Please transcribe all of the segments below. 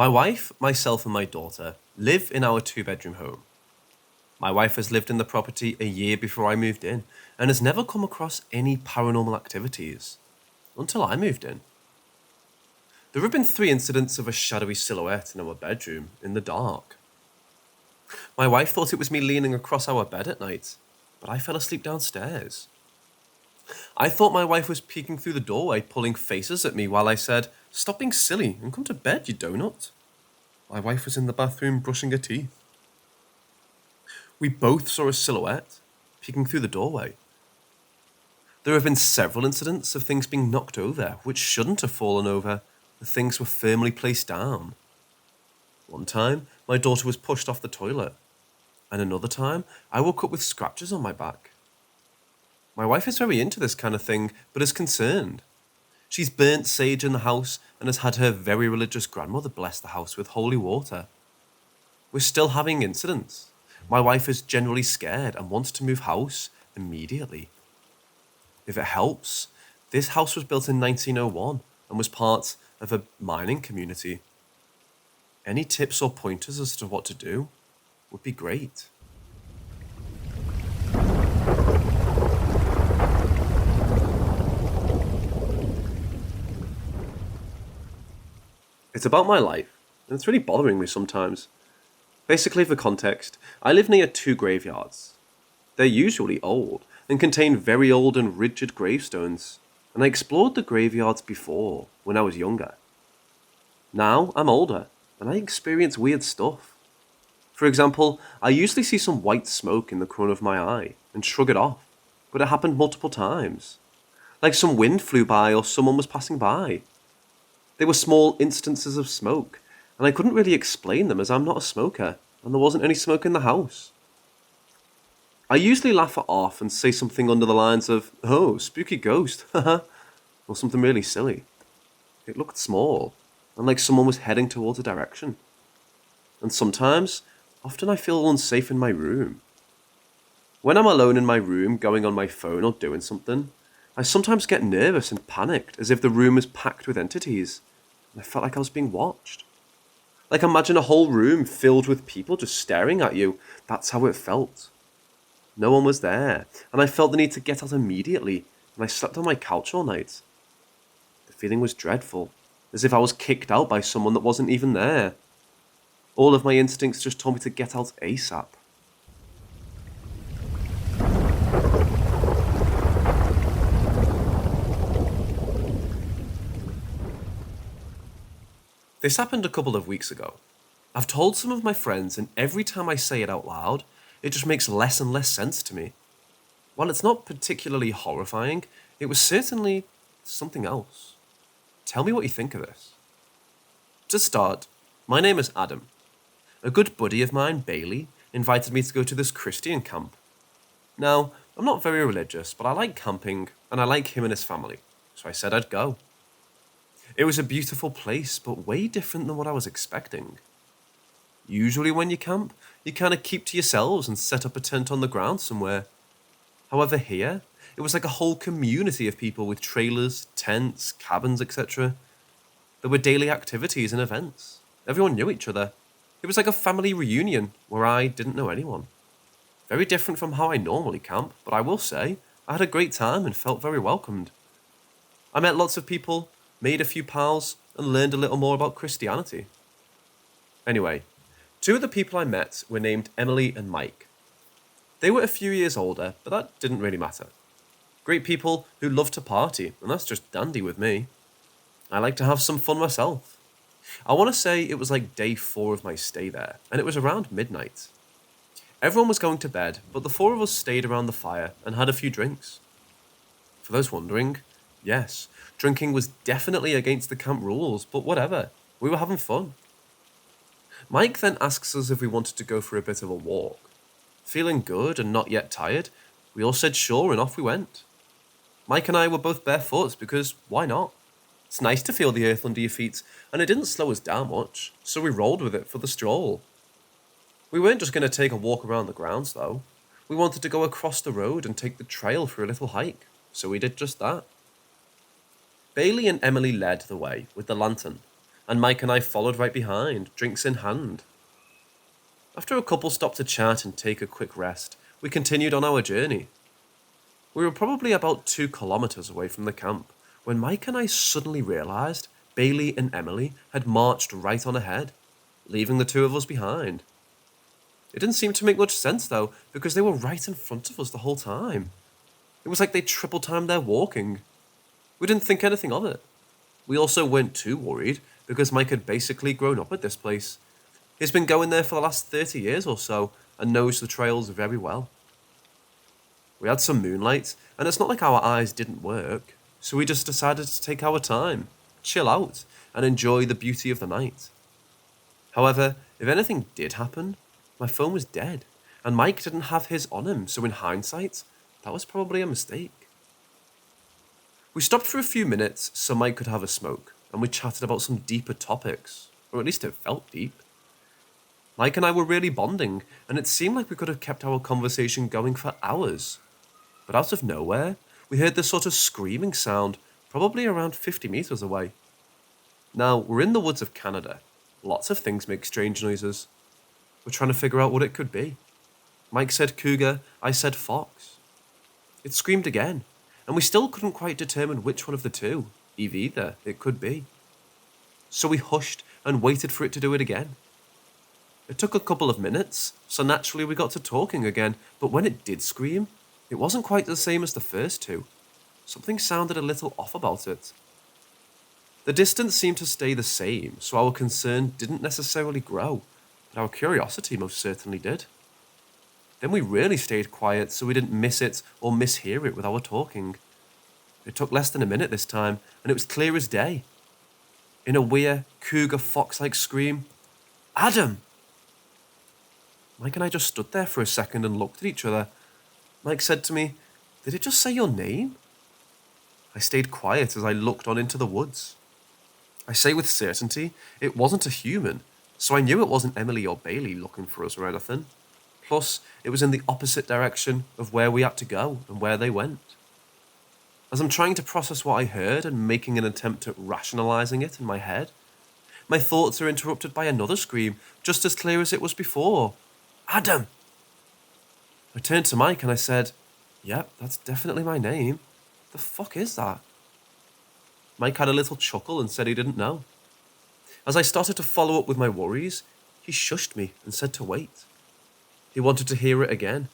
My wife, myself, and my daughter live in our two-bedroom home. My wife has lived in the property a year before I moved in and has never come across any paranormal activities until I moved in. There have been 3 incidents of a shadowy silhouette in our bedroom in the dark. My wife thought it was me leaning across our bed at night, but I fell asleep downstairs. I thought my wife was peeking through the doorway, pulling faces at me while I said, "Stop being silly and come to bed, you donut." My wife was in the bathroom brushing her teeth. We both saw a silhouette peeking through the doorway. There have been several incidents of things being knocked over which shouldn't have fallen over. The things were firmly placed down. One time, my daughter was pushed off the toilet, and another time, I woke up with scratches on my back. My wife is very into this kind of thing, but is concerned. She's burnt sage in the house and has had her very religious grandmother bless the house with holy water. We're still having incidents. My wife is generally scared and wants to move house immediately. If it helps, this house was built in 1901 and was part of a mining community. Any tips or pointers as to what to do would be great. It's about my life, and it's really bothering me sometimes. Basically, for context, I live near 2 graveyards. They're usually old and contain very old and rigid gravestones, and I explored the graveyards before when I was younger. Now I'm older, and I experience weird stuff. For example, I usually see some white smoke in the corner of my eye and shrug it off, but it happened multiple times. Like some wind flew by or someone was passing by. They were small instances of smoke, and I couldn't really explain them as I'm not a smoker, and there wasn't any smoke in the house. I usually laugh it off and say something under the lines of, "Oh, spooky ghost, haha," or something really silly. It looked small, and like someone was heading towards a direction. And sometimes, often I feel unsafe in my room. When I'm alone in my room, going on my phone or doing something, I sometimes get nervous and panicked as if the room is packed with entities, and I felt like I was being watched. Like imagine a whole room filled with people just staring at you. That's how it felt. No one was there, and I felt the need to get out immediately, and I slept on my couch all night. The feeling was dreadful, as if I was kicked out by someone that wasn't even there. All of my instincts just told me to get out ASAP. This happened a couple of weeks ago. I've told some of my friends, and every time I say it out loud, it just makes less and less sense to me. While it's not particularly horrifying, it was certainly something else. Tell me what you think of this. To start, my name is Adam. A good buddy of mine, Bailey, invited me to go to this Christian camp. Now, I'm not very religious, but I like camping, and I like him and his family, so I said I'd go. It was a beautiful place, but way different than what I was expecting. Usually when you camp, you kind of keep to yourselves and set up a tent on the ground somewhere. However, here, it was like a whole community of people with trailers, tents, cabins, etc. There were daily activities and events. Everyone knew each other. It was like a family reunion where I didn't know anyone. Very different from how I normally camp, but I will say, I had a great time and felt very welcomed. I met lots of people, made a few pals, and learned a little more about Christianity. Anyway, 2 of the people I met were named Emily and Mike. They were a few years older, but that didn't really matter. Great people who love to party, and that's just dandy with me. I like to have some fun myself. I want to say it was like day 4 of my stay there, and it was around midnight. Everyone was going to bed, but the 4 of us stayed around the fire and had a few drinks. For those wondering, yes, drinking was definitely against the camp rules, but whatever, we were having fun. Mike then asks us if we wanted to go for a bit of a walk. Feeling good and not yet tired, we all said sure and off we went. Mike and I were both barefoot because why not? It's nice to feel the earth under your feet, and it didn't slow us down much, so we rolled with it for the stroll. We weren't just going to take a walk around the grounds though. We wanted to go across the road and take the trail for a little hike, so we did just that. Bailey and Emily led the way with the lantern, and Mike and I followed right behind, drinks in hand. After a couple stopped to chat and take a quick rest, we continued on our journey. We were probably about 2 kilometers away from the camp when Mike and I suddenly realized Bailey and Emily had marched right on ahead, leaving the two of us behind. It didn't seem to make much sense though, because they were right in front of us the whole time. It was like they triple timed their walking. We didn't think anything of it. We also weren't too worried because Mike had basically grown up at this place. He's been going there for the last 30 years or so and knows the trails very well. We had some moonlight, and it's not like our eyes didn't work, so we just decided to take our time, chill out, and enjoy the beauty of the night. However, if anything did happen, my phone was dead, and Mike didn't have his on him, so in hindsight, that was probably a mistake. We stopped for a few minutes so Mike could have a smoke, and we chatted about some deeper topics, or at least it felt deep. Mike and I were really bonding, and it seemed like we could have kept our conversation going for hours. But out of nowhere, we heard this sort of screaming sound, probably around 50 meters away. Now, we're in the woods of Canada. Lots of things make strange noises. We're trying to figure out what it could be. Mike said cougar, I said fox. It screamed again, and we still couldn't quite determine which one of the two, if either, it could be. So we hushed and waited for it to do it again. It took a couple of minutes, so naturally we got to talking again, but when it did scream, it wasn't quite the same as the first two. Something sounded a little off about it. The distance seemed to stay the same, so our concern didn't necessarily grow, but our curiosity most certainly did. Then we really stayed quiet so we didn't miss it or mishear it with our talking. It took less than a minute this time, and it was clear as day. In a weird, cougar fox-like scream, Adam! Mike and I just stood there for a second and looked at each other. Mike said to me, did it just say your name? I stayed quiet as I looked on into the woods. I say with certainty, it wasn't a human, so I knew it wasn't Emily or Bailey looking for us or anything. Plus, it was in the opposite direction of where we had to go and where they went. As I'm trying to process what I heard and making an attempt at rationalizing it in my head, my thoughts are interrupted by another scream, just as clear as it was before. Adam! I turned to Mike and I said, yep, that's definitely my name. The fuck is that? Mike had a little chuckle and said he didn't know. As I started to follow up with my worries, he shushed me and said to wait. He wanted to hear it again.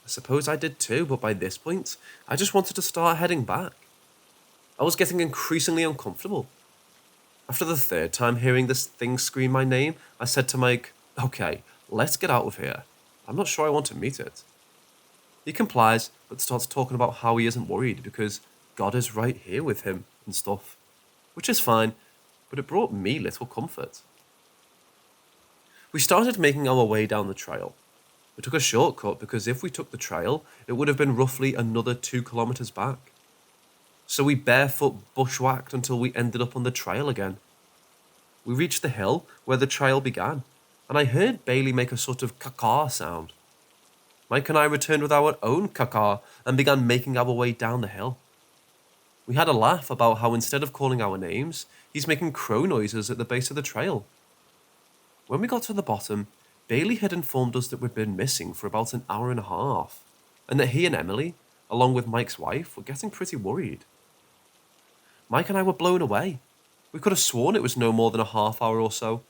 I suppose I did too, but by this point, I just wanted to start heading back. I was getting increasingly uncomfortable. After the third time hearing this thing scream my name, I said to Mike, okay, let's get out of here. I'm not sure I want to meet it. He complies, but starts talking about how he isn't worried because God is right here with him and stuff. Which is fine, but it brought me little comfort. We started making our way down the trail. We took a shortcut because if we took the trail, it would have been roughly another 2 kilometers back. So we barefoot bushwhacked until we ended up on the trail again. We reached the hill where the trail began, and I heard Bailey make a sort of caw sound. Mike and I returned with our own caw and began making our way down the hill. We had a laugh about how instead of calling our names, he's making crow noises at the base of the trail. When we got to the bottom, Bailey had informed us that we'd been missing for about an hour and a half, and that he and Emily, along with Mike's wife, were getting pretty worried. Mike and I were blown away. We could have sworn it was no more than a half hour or so.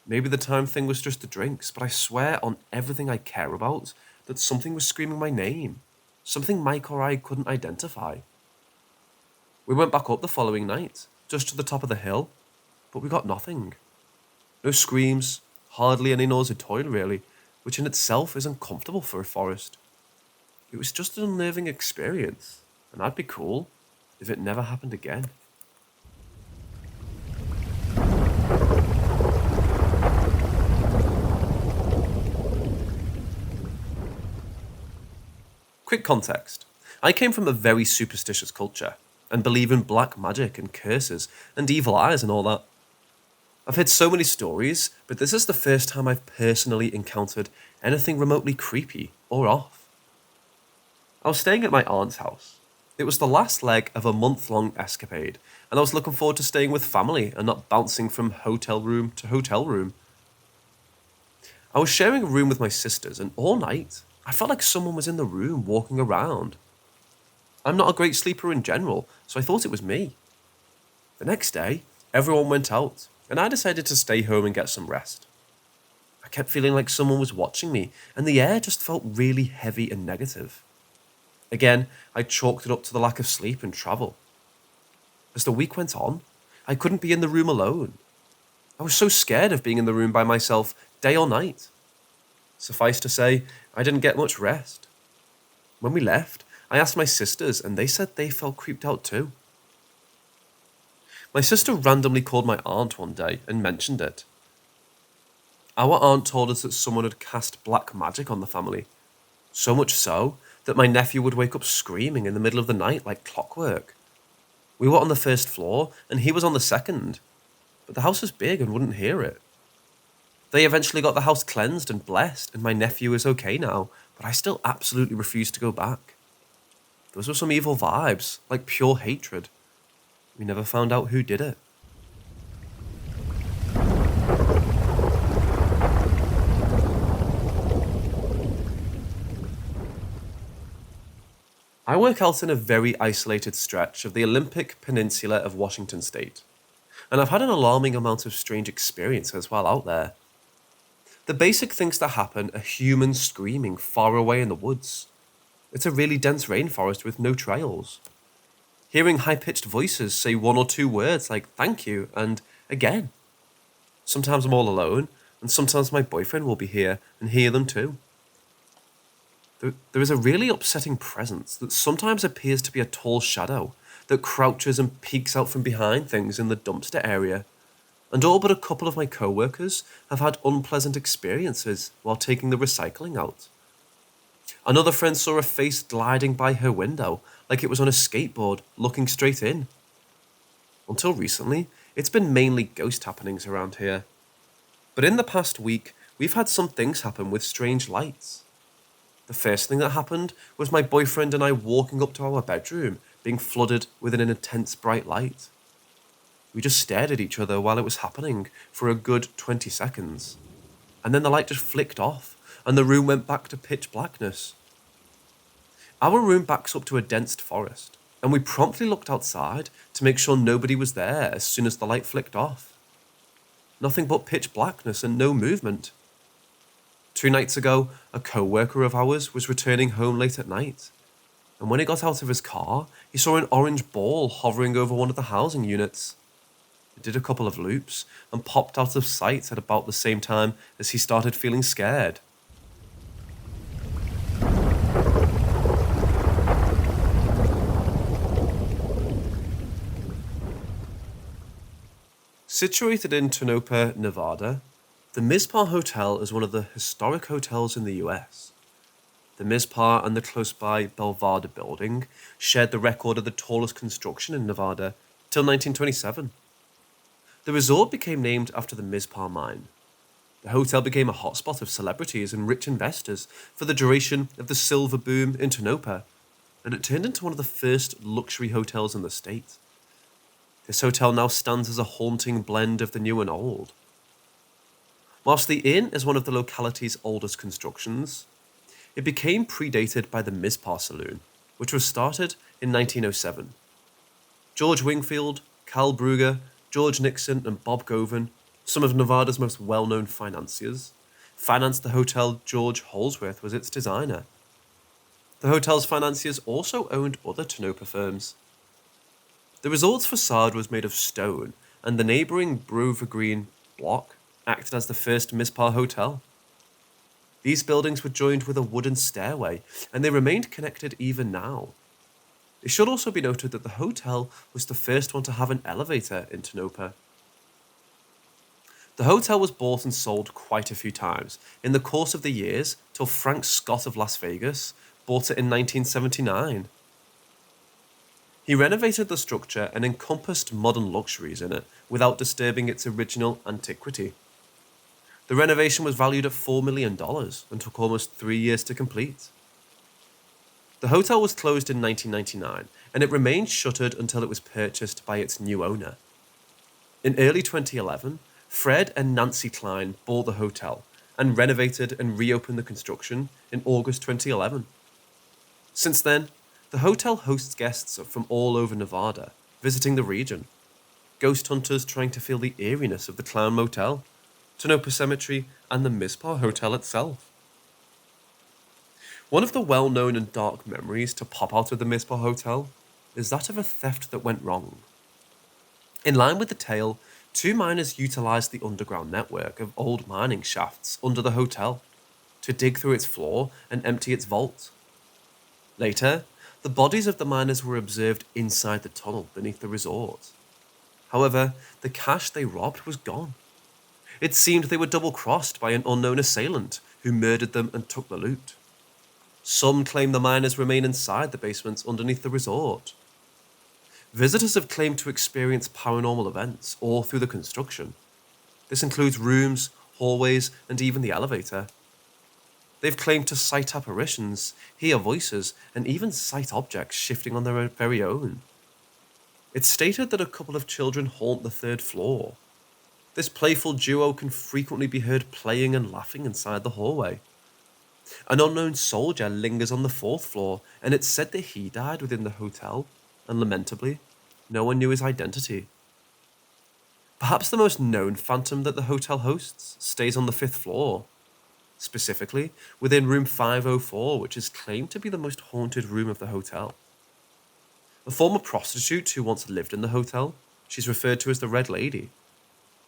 Maybe the time thing was just the drinks, but I swear on everything I care about that something was screaming my name, something Mike or I couldn't identify. We went back up the following night, just to the top of the hill, but we got nothing. No screams, hardly any noise at all really, which in itself is uncomfortable for a forest. It was just an unnerving experience, and I'd be cool if it never happened again. Quick context. I came from a very superstitious culture, and believe in black magic and curses and evil eyes and all that. I've heard so many stories, but this is the first time I've personally encountered anything remotely creepy or off. I was staying at my aunt's house. It was the last leg of a month-long escapade, and I was looking forward to staying with family and not bouncing from hotel room to hotel room. I was sharing a room with my sisters, and all night, I felt like someone was in the room walking around. I'm not a great sleeper in general, so I thought it was me. The next day, everyone went out, and I decided to stay home and get some rest. I kept feeling like someone was watching me, and the air just felt really heavy and negative. Again, I chalked it up to the lack of sleep and travel. As the week went on, I couldn't be in the room alone. I was so scared of being in the room by myself, day or night. Suffice to say, I didn't get much rest. When we left, I asked my sisters, and they said they felt creeped out too. My sister randomly called my aunt one day and mentioned it. Our aunt told us that someone had cast black magic on the family, so much so that my nephew would wake up screaming in the middle of the night like clockwork. We were on the first floor, and he was on the second, but the house was big and wouldn't hear it. They eventually got the house cleansed and blessed, and my nephew is okay now, but I still absolutely refuse to go back. Those were some evil vibes, like pure hatred. We never found out who did it. I work out in a very isolated stretch of the Olympic Peninsula of Washington State, and I've had an alarming amount of strange experiences while out there. The basic things that happen are humans screaming far away in the woods. It's a really dense rainforest with no trails. Hearing high-pitched voices say one or two words like thank you and again. Sometimes I'm all alone, and sometimes my boyfriend will be here and hear them too. There is a really upsetting presence that sometimes appears to be a tall shadow that crouches and peeks out from behind things in the dumpster area. And all but a couple of my co-workers have had unpleasant experiences while taking the recycling out. Another friend saw a face gliding by her window like it was on a skateboard looking straight in. Until recently, it's been mainly ghost happenings around here. But in the past week, we've had some things happen with strange lights. The first thing that happened was my boyfriend and I walking up to our bedroom, being flooded with an intense bright light. We just stared at each other while it was happening for a good 20 seconds. And then the light just flicked off, and the room went back to pitch blackness. Our room backs up to a dense forest, and we promptly looked outside to make sure nobody was there as soon as the light flicked off. Nothing but pitch blackness and no movement. 2 nights ago, a co-worker of ours was returning home late at night, and when he got out of his car, he saw an orange ball hovering over one of the housing units. It did a couple of loops and popped out of sight at about the same time as he started feeling scared. Situated in Tonopah, Nevada, the Mizpah Hotel is one of the historic hotels in the US. The Mizpah and the close-by Belvedere building shared the record of the tallest construction in Nevada till 1927. The resort became named after the Mizpah mine. The hotel became a hotspot of celebrities and rich investors for the duration of the silver boom in Tonopah, and it turned into one of the first luxury hotels in the state. This hotel now stands as a haunting blend of the new and old. Whilst the inn is one of the locality's oldest constructions, it became predated by the Mizpah Saloon, which was started in 1907. George Wingfield, Cal Brugger, George Nixon, and Bob Govan, some of Nevada's most well-known financiers, financed the hotel. George Holsworth was its designer. The hotel's financiers also owned other Tonopah firms. The resort's facade was made of stone, and the neighbouring Grover Green block acted as the first Mizpah hotel. These buildings were joined with a wooden stairway, and they remained connected even now. It should also be noted that the hotel was the first one to have an elevator in Tonopah. The hotel was bought and sold quite a few times in the course of the years till Frank Scott of Las Vegas bought it in 1979. He renovated the structure and encompassed modern luxuries in it without disturbing its original antiquity. The renovation was valued at $4 million and took almost 3 years to complete. The hotel was closed in 1999, and it remained shuttered until it was purchased by its new owner. In early 2011, Fred and Nancy Klein bought the hotel and renovated and reopened the construction in August 2011. Since then, the hotel hosts guests from all over Nevada visiting the region, ghost hunters trying to feel the eeriness of the Clown Motel, Tonopah Cemetery, and the Mizpah Hotel itself. One of the well-known and dark memories to pop out of the Mizpah Hotel is that of a theft that went wrong. In line with the tale, two miners utilized the underground network of old mining shafts under the hotel to dig through its floor and empty its vault. Later, the bodies of the miners were observed inside the tunnel beneath the resort. However, the cash they robbed was gone. It seemed they were double-crossed by an unknown assailant who murdered them and took the loot. Some claim the miners remain inside the basements underneath the resort. Visitors have claimed to experience paranormal events all through the construction. This includes rooms, hallways, and even the elevator. They've claimed to sight apparitions, hear voices, and even sight objects shifting on their very own. It's stated that a couple of children haunt the third floor. This playful duo can frequently be heard playing and laughing inside the hallway. An unknown soldier lingers on the fourth floor, and it's said that he died within the hotel, and lamentably, no one knew his identity. Perhaps the most known phantom that the hotel hosts stays on the fifth floor, specifically within room 504, which is claimed to be the most haunted room of the hotel. A former prostitute who once lived in the hotel, she's referred to as the Red Lady.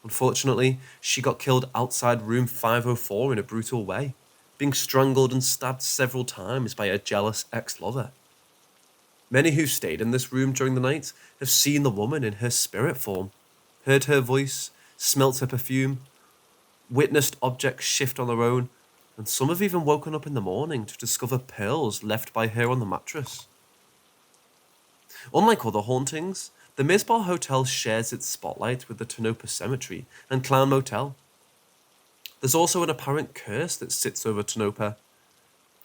Unfortunately, she got killed outside room 504 in a brutal way, being strangled and stabbed several times by a jealous ex-lover. Many who stayed in this room during the night have seen the woman in her spirit form, heard her voice, smelt her perfume, witnessed objects shift on their own, and some have even woken up in the morning to discover pearls left by her on the mattress. Unlike other hauntings, the Mizpah Hotel shares its spotlight with the Tonopah Cemetery and Clown Motel. There's also an apparent curse that sits over Tonopah.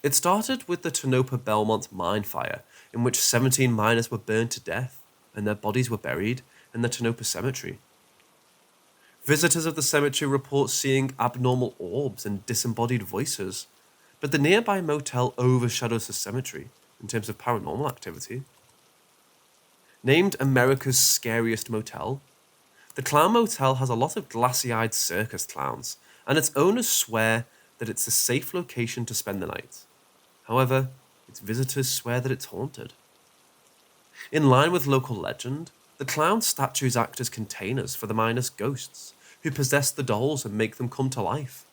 It started with the Tonopah Belmont mine fire, in which 17 miners were burned to death and their bodies were buried in the Tonopah Cemetery. Visitors of the cemetery report seeing abnormal orbs and disembodied voices, but the nearby motel overshadows the cemetery in terms of paranormal activity. Named America's Scariest Motel, the Clown Motel has a lot of glassy-eyed circus clowns, and its owners swear that it's a safe location to spend the night. However, its visitors swear that it's haunted. In line with local legend, the clown statues act as containers for the miners' ghosts, who possess the dolls and make them come to life.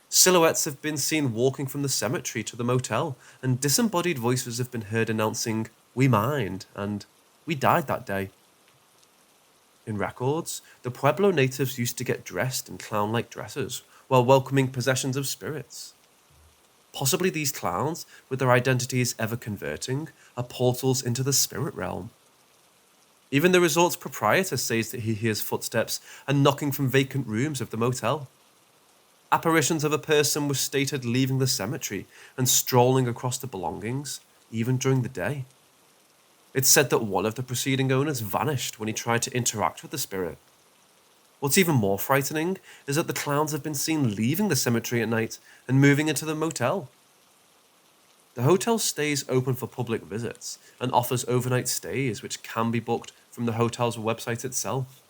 Silhouettes have been seen walking from the cemetery to the motel, and disembodied voices have been heard announcing, "We mined," and "We died that day." In records, the Pueblo natives used to get dressed in clown-like dresses while welcoming possessions of spirits. Possibly these clowns, with their identities ever converting, are portals into the spirit realm. Even the resort's proprietor says that he hears footsteps and knocking from vacant rooms of the motel. Apparitions of a person were stated leaving the cemetery and strolling across the belongings, even during the day. It's said that one of the preceding owners vanished when he tried to interact with the spirit. What's even more frightening is that the clowns have been seen leaving the cemetery at night and moving into the motel. The hotel stays open for public visits and offers overnight stays which can be booked from the hotel's website itself.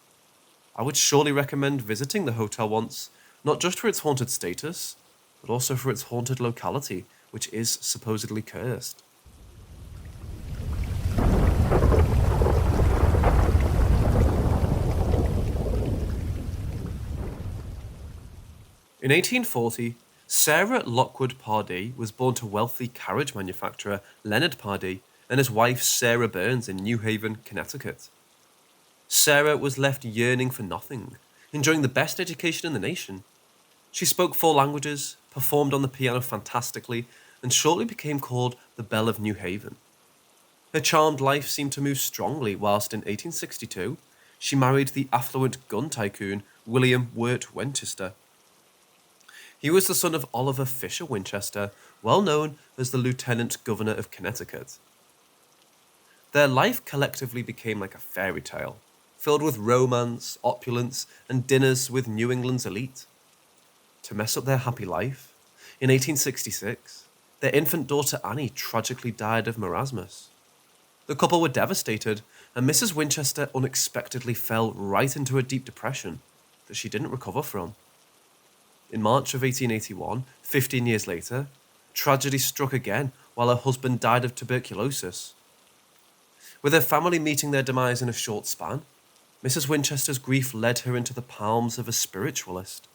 I would surely recommend visiting the hotel once, not just for its haunted status, but also for its haunted locality, which is supposedly cursed. In 1840, Sarah Lockwood Pardee was born to wealthy carriage manufacturer Leonard Pardee and his wife Sarah Burns in New Haven, Connecticut. Sarah was left yearning for nothing, enjoying the best education in the nation. She spoke 4 languages, performed on the piano fantastically, and shortly became called the Belle of New Haven. Her charmed life seemed to move strongly whilst in 1862, she married the affluent gun tycoon William Wirt Winchester. He was the son of Oliver Fisher Winchester, well known as the Lieutenant Governor of Connecticut. Their life collectively became like a fairy tale, filled with romance, opulence, and dinners with New England's elite. To mess up their happy life, in 1866, their infant daughter Annie tragically died of marasmus. The couple were devastated, and Mrs. Winchester unexpectedly fell right into a deep depression that she didn't recover from. In March of 1881, 15 years later, tragedy struck again while her husband died of tuberculosis. With her family meeting their demise in a short span, Mrs. Winchester's grief led her into the palms of a spiritualist.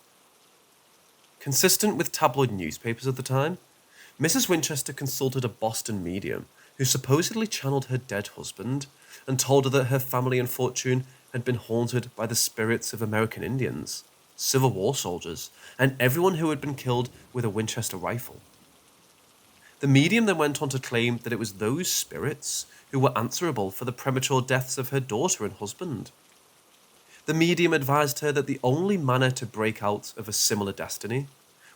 Consistent with tabloid newspapers of the time, Mrs. Winchester consulted a Boston medium who supposedly channeled her dead husband and told her that her family and fortune had been haunted by the spirits of American Indians, Civil War soldiers, and everyone who had been killed with a Winchester rifle. The medium then went on to claim that it was those spirits who were answerable for the premature deaths of her daughter and husband. The medium advised her that the only manner to break out of a similar destiny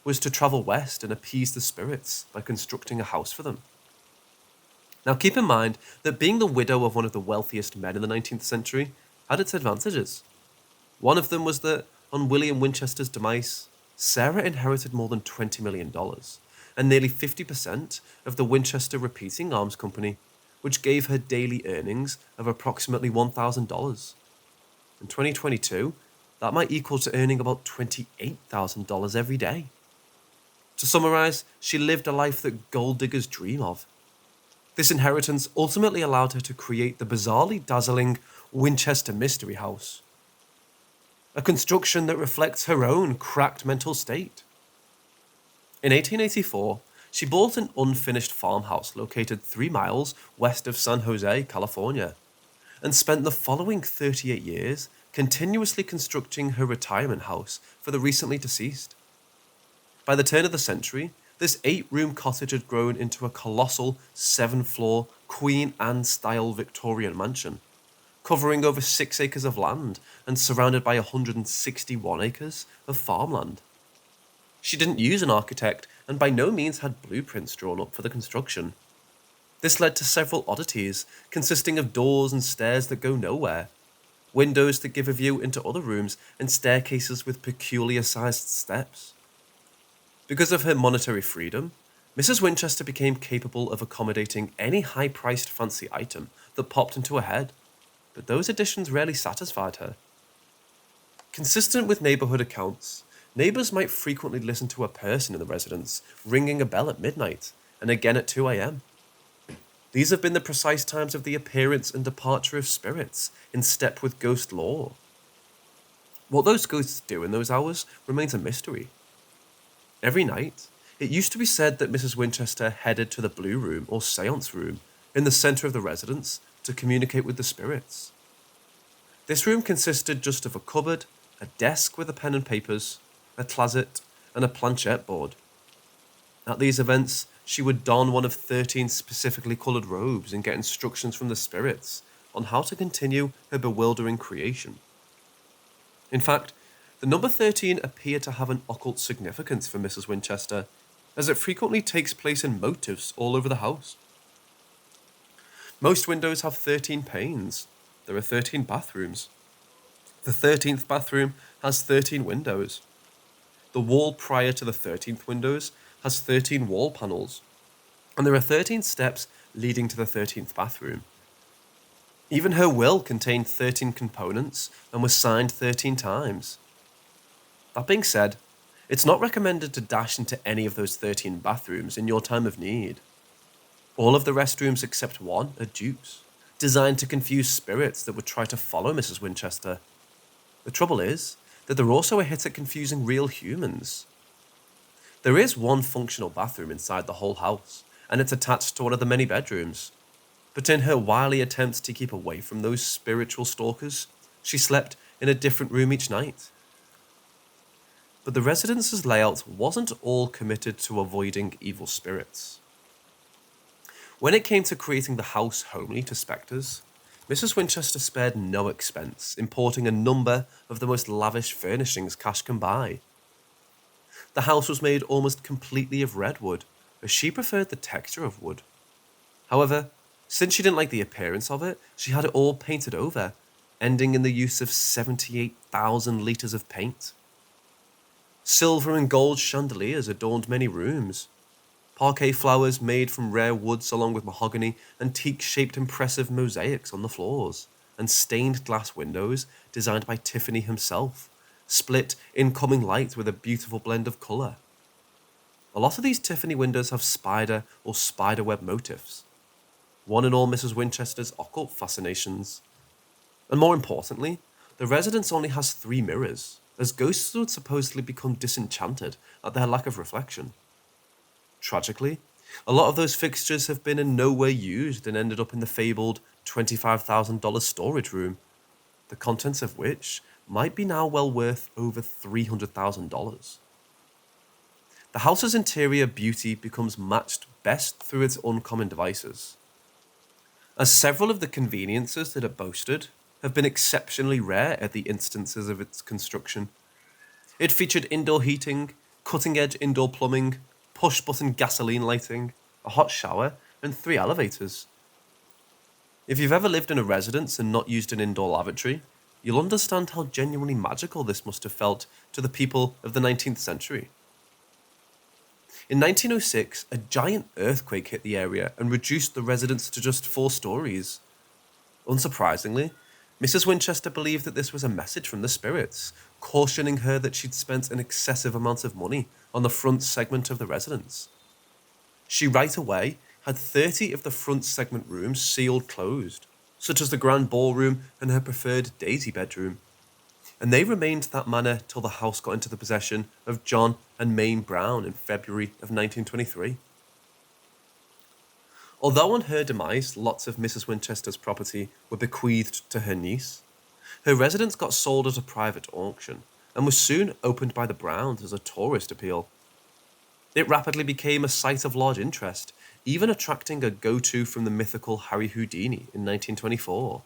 was to travel west and appease the spirits by constructing a house for them. Now keep in mind that being the widow of one of the wealthiest men in the 19th century had its advantages. One of them was that, on William Winchester's demise, Sarah inherited more than $20 million and nearly 50% of the Winchester Repeating Arms Company, which gave her daily earnings of approximately $1,000. In 2022, that might equal to earning about $28,000 every day. To summarize, she lived a life that gold diggers dream of. This inheritance ultimately allowed her to create the bizarrely dazzling Winchester Mystery House, a construction that reflects her own cracked mental state. In 1884, she bought an unfinished farmhouse located 3 miles west of San Jose, California, and spent the following 38 years continuously constructing her retirement house for the recently deceased. By the turn of the century, this 8-room cottage had grown into a colossal 7-floor Queen Anne-style Victorian mansion, covering over 6 acres of land and surrounded by 161 acres of farmland. She didn't use an architect and by no means had blueprints drawn up for the construction. This led to several oddities, consisting of doors and stairs that go nowhere, windows that give a view into other rooms, and staircases with peculiar-sized steps. Because of her monetary freedom, Mrs. Winchester became capable of accommodating any high-priced fancy item that popped into her head, but those additions rarely satisfied her. Consistent with neighborhood accounts, neighbors might frequently listen to a person in the residence ringing a bell at midnight and again at 2 a.m. These have been the precise times of the appearance and departure of spirits, in step with ghost lore. What those ghosts do in those hours remains a mystery. Every night, it used to be said that Mrs. Winchester headed to the Blue Room or Seance Room in the center of the residence to communicate with the spirits. This room consisted just of a cupboard, a desk with a pen and papers, a closet, and a planchette board. At these events, she would don one of 13 specifically coloured robes and get instructions from the spirits on how to continue her bewildering creation. In fact, the number 13 appeared to have an occult significance for Mrs. Winchester, as it frequently takes place in motifs all over the house. Most windows have 13 panes. There are 13 bathrooms. The 13th bathroom has 13 windows. The wall prior to the 13th windows has 13 wall panels, and there are 13 steps leading to the 13th bathroom. Even her will contained 13 components and was signed 13 times. That being said, it's not recommended to dash into any of those 13 bathrooms in your time of need. All of the restrooms except one are dupes, designed to confuse spirits that would try to follow Mrs. Winchester. The trouble is that they're also a hit at confusing real humans. There is one functional bathroom inside the whole house, and it's attached to one of the many bedrooms. But in her wily attempts to keep away from those spiritual stalkers, she slept in a different room each night. But the residence's layout wasn't all committed to avoiding evil spirits. When it came to creating the house homely to spectres, Mrs. Winchester spared no expense importing a number of the most lavish furnishings cash can buy. The house was made almost completely of redwood, as she preferred the texture of wood. However, since she didn't like the appearance of it, she had it all painted over, ending in the use of 78,000 litres of paint. Silver and gold chandeliers adorned many rooms. Parquet flowers made from rare woods along with mahogany and teak-shaped impressive mosaics on the floors, and stained glass windows designed by Tiffany himself, split incoming light with a beautiful blend of colour. A lot of these Tiffany windows have spider or spiderweb motifs, one in all Mrs. Winchester's occult fascinations. And more importantly, the residence only has 3 mirrors, as ghosts would supposedly become disenchanted at their lack of reflection. Tragically, a lot of those fixtures have been in no way used and ended up in the fabled $25,000 storage room, the contents of which might be now well worth over $300,000. The house's interior beauty becomes matched best through its uncommon devices, as several of the conveniences that it boasted have been exceptionally rare at the instances of its construction. It featured indoor heating, cutting-edge indoor plumbing, push-button gasoline lighting, a hot shower, and 3 elevators. If you've ever lived in a residence and not used an indoor lavatory, you'll understand how genuinely magical this must have felt to the people of the 19th century. In 1906, a giant earthquake hit the area and reduced the residence to just 4 stories. Unsurprisingly, Mrs. Winchester believed that this was a message from the spirits, cautioning her that she'd spent an excessive amount of money on the front segment of the residence. She right away had 30 of the front segment rooms sealed closed, such as the grand ballroom and her preferred daisy bedroom, and they remained that manner till the house got into the possession of John and Maine Brown in February of 1923. Although on her demise, lots of Mrs. Winchester's property were bequeathed to her niece, her residence got sold at a private auction and was soon opened by the Browns as a tourist appeal. It rapidly became a site of large interest, even attracting a go-to from the mythical Harry Houdini in 1924.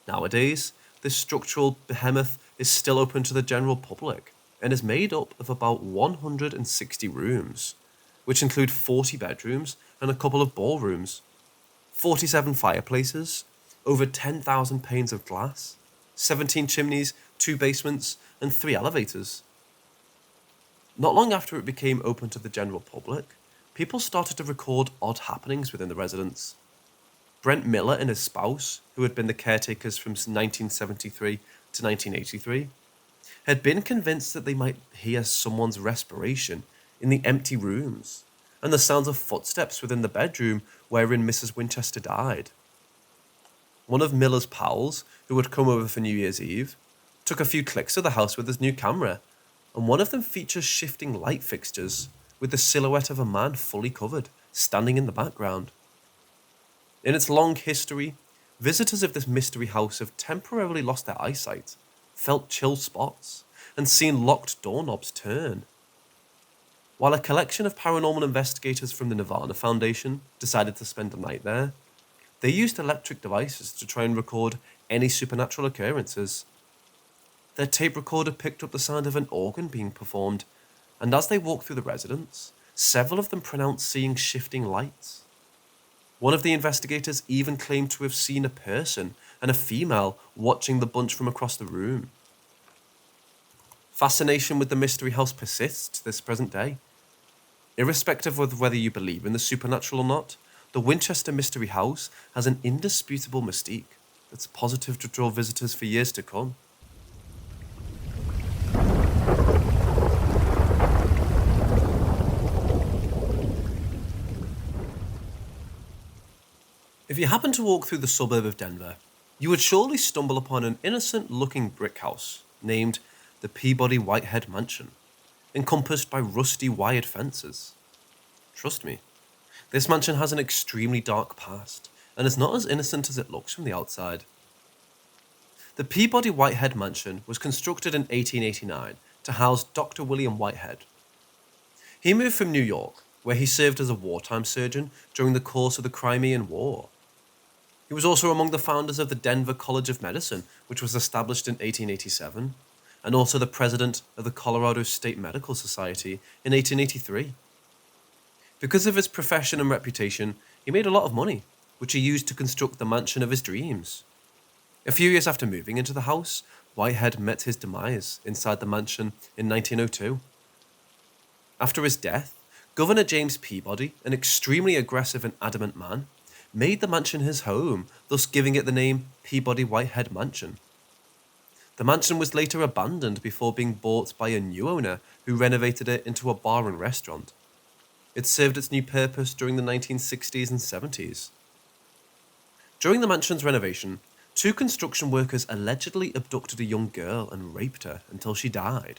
Nowadays, this structural behemoth is still open to the general public and is made up of about 160 rooms, which include 40 bedrooms and a couple of ballrooms, 47 fireplaces, over 10,000 panes of glass, 17 chimneys, 2 basements, and 3 elevators. Not long after it became open to the general public, people started to record odd happenings within the residence. Brent Miller and his spouse, who had been the caretakers from 1973 to 1983, had been convinced that they might hear someone's respiration in the empty rooms and the sounds of footsteps within the bedroom wherein Mrs. Winchester died. One of Miller's pals, who had come over for New Year's Eve, took a few clicks of the house with his new camera, and one of them features shifting light fixtures with the silhouette of a man fully covered, standing in the background. In its long history, visitors of this mystery house have temporarily lost their eyesight, felt chill spots, and seen locked doorknobs turn. While a collection of paranormal investigators from the Nirvana Foundation decided to spend a night there, they used electric devices to try and record any supernatural occurrences. Their tape recorder picked up the sound of an organ being performed, and as they walked through the residence, several of them pronounced seeing shifting lights. One of the investigators even claimed to have seen a person and a female watching the bunch from across the room. Fascination with the mystery house persists to this present day. Irrespective of whether you believe in the supernatural or not, the Winchester Mystery House has an indisputable mystique that's positive to draw visitors for years to come. If you happen to walk through the suburb of Denver, you would surely stumble upon an innocent-looking brick house named the Peabody Whitehead Mansion, encompassed by rusty wired fences. Trust me, this mansion has an extremely dark past, and is not as innocent as it looks from the outside. The Peabody Whitehead Mansion was constructed in 1889 to house Dr. William Whitehead. He moved from New York, where he served as a wartime surgeon during the course of the Crimean War. He was also among the founders of the Denver College of Medicine, which was established in 1887, and also the president of the Colorado State Medical Society in 1883. Because of his profession and reputation, he made a lot of money, which he used to construct the mansion of his dreams. A few years after moving into the house, Whitehead met his demise inside the mansion in 1902. After his death, Governor James Peabody, an extremely aggressive and adamant man, made the mansion his home, thus giving it the name Peabody Whitehead Mansion. The mansion was later abandoned before being bought by a new owner who renovated it into a bar and restaurant. It served its new purpose during the 1960s and 70s. During the mansion's renovation, two construction workers allegedly abducted a young girl and raped her until she died.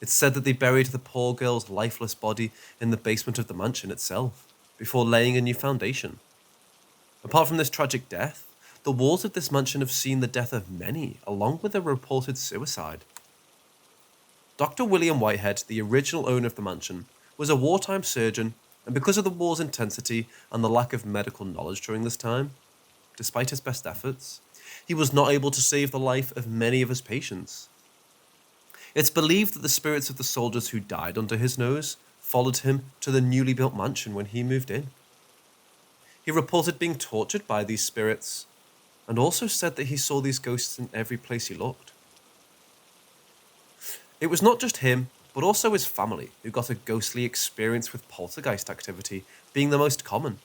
It's said that they buried the poor girl's lifeless body in the basement of the mansion itself, before laying a new foundation. Apart from this tragic death, the walls of this mansion have seen the death of many, along with a reported suicide. Dr. William Whitehead, the original owner of the mansion, was a wartime surgeon, and because of the war's intensity and the lack of medical knowledge during this time, despite his best efforts, he was not able to save the life of many of his patients. It's believed that the spirits of the soldiers who died under his nose followed him to the newly built mansion when he moved in. He reported being tortured by these spirits, and also said that he saw these ghosts in every place he looked. It was not just him, but also his family who got a ghostly experience, with poltergeist activity being the most common.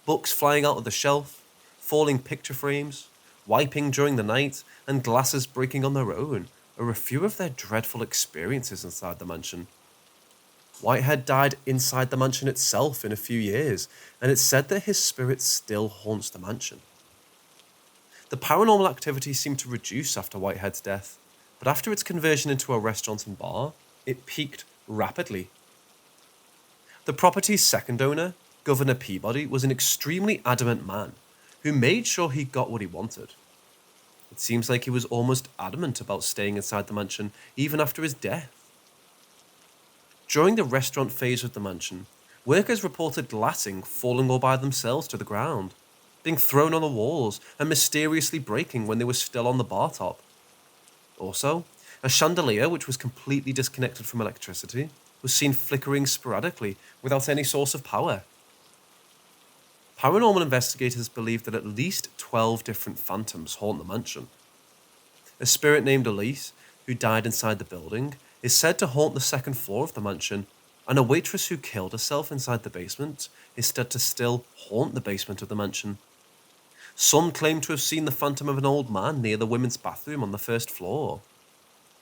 Books flying out of the shelf, falling picture frames, wiping during the night, and glasses breaking on their own are a few of their dreadful experiences inside the mansion. Whitehead died inside the mansion itself in a few years, and it's said that his spirit still haunts the mansion. The paranormal activity seemed to reduce after Whitehead's death, but after its conversion into a restaurant and bar, it peaked rapidly. The property's second owner, Governor Peabody, was an extremely adamant man who made sure he got what he wanted. It seems like he was almost adamant about staying inside the mansion even after his death. During the restaurant phase of the mansion, workers reported glassing falling all by themselves to the ground, being thrown on the walls, and mysteriously breaking when they were still on the bar top. Also, a chandelier, which was completely disconnected from electricity, was seen flickering sporadically without any source of power. Paranormal investigators believe that at least 12 different phantoms haunt the mansion. A spirit named Elise, who died inside the building, is said to haunt the second floor of the mansion, and a waitress who killed herself inside the basement is said to still haunt the basement of the mansion. Some claim to have seen the phantom of an old man near the women's bathroom on the first floor.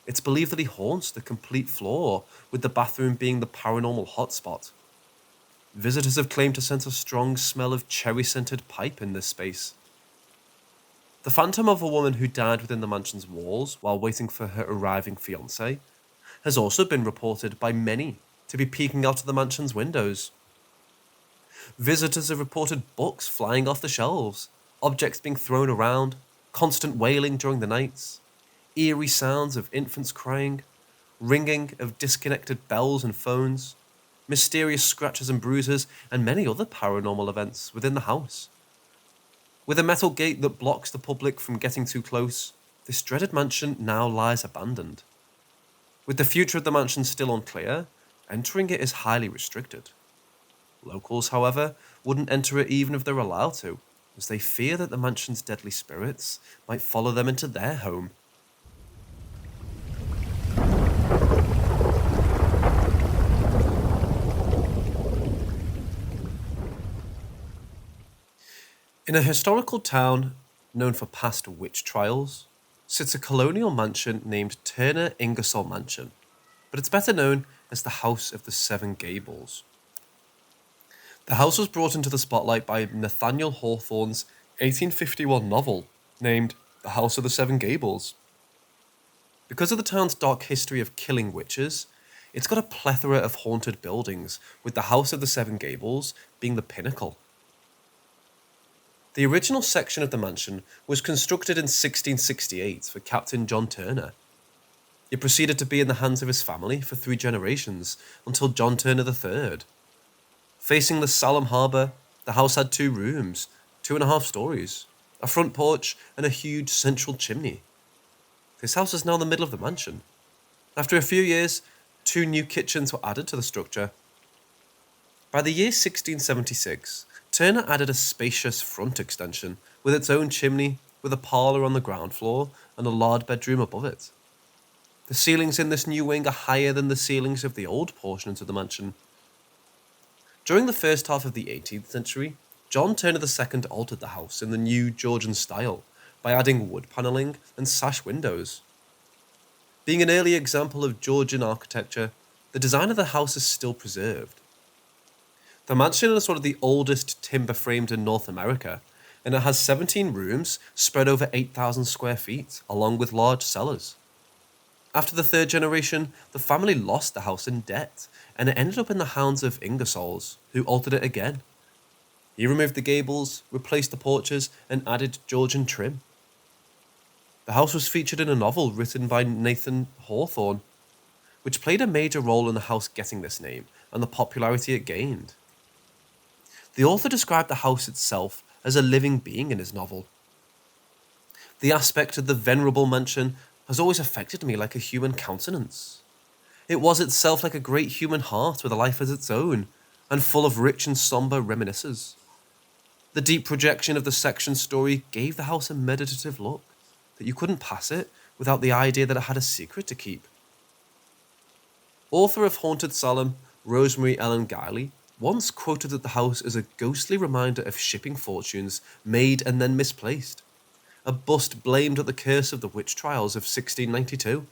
It's believed that he haunts the complete floor, with the bathroom being the paranormal hotspot. Visitors have claimed to sense a strong smell of cherry-scented pipe in this space. The phantom of a woman who died within the mansion's walls while waiting for her arriving fiancé has also been reported by many to be peeking out of the mansion's windows. Visitors have reported books flying off the shelves, objects being thrown around, constant wailing during the nights, eerie sounds of infants crying, ringing of disconnected bells and phones, mysterious scratches and bruises, and many other paranormal events within the house. With a metal gate that blocks the public from getting too close, this dreaded mansion now lies abandoned. With the future of the mansion still unclear, entering it is highly restricted. Locals, however, wouldn't enter it even if they were allowed to, as they fear that the mansion's deadly spirits might follow them into their home. In a historical town known for past witch trials, sits a colonial mansion named Turner Ingersoll Mansion, but it's better known as the House of the Seven Gables. The house was brought into the spotlight by Nathaniel Hawthorne's 1851 novel named The House of the Seven Gables. Because of the town's dark history of killing witches, it's got a plethora of haunted buildings, with the House of the Seven Gables being the pinnacle. The original section of the mansion was constructed in 1668 for Captain John Turner. It proceeded to be in the hands of his family for 3 generations, until John Turner III. Facing the Salem harbour, the house had 2 rooms, 2.5 stories, a front porch, and a huge central chimney. His house is now in the middle of the mansion. After a few years, 2 new kitchens were added to the structure. By the year 1676, Turner added a spacious front extension with its own chimney, with a parlour on the ground floor and a large bedroom above it. The ceilings in this new wing are higher than the ceilings of the old portions of the mansion. During the first half of the 18th century, John Turner II altered the house in the new Georgian style by adding wood panelling and sash windows. Being an early example of Georgian architecture, the design of the house is still preserved. The mansion is one of the oldest timber framed in North America, and it has 17 rooms spread over 8,000 square feet, along with large cellars. After the third generation, the family lost the house in debt, and it ended up in the hands of Ingersolls, who altered it again. He removed the gables, replaced the porches, and added Georgian trim. The house was featured in a novel written by Nathan Hawthorne, which played a major role in the house getting this name and the popularity it gained. The author described the house itself as a living being in his novel. The aspect of the venerable mansion has always affected me like a human countenance. It was itself like a great human heart with a life as its own, and full of rich and sombre reminiscences. The deep projection of the section story gave the house a meditative look, that you couldn't pass it without the idea that it had a secret to keep. Author of Haunted Salem, Rosemary Ellen Guiley, once quoted that the house is a ghostly reminder of shipping fortunes made and then misplaced, a bust blamed at the curse of the witch trials of 1692.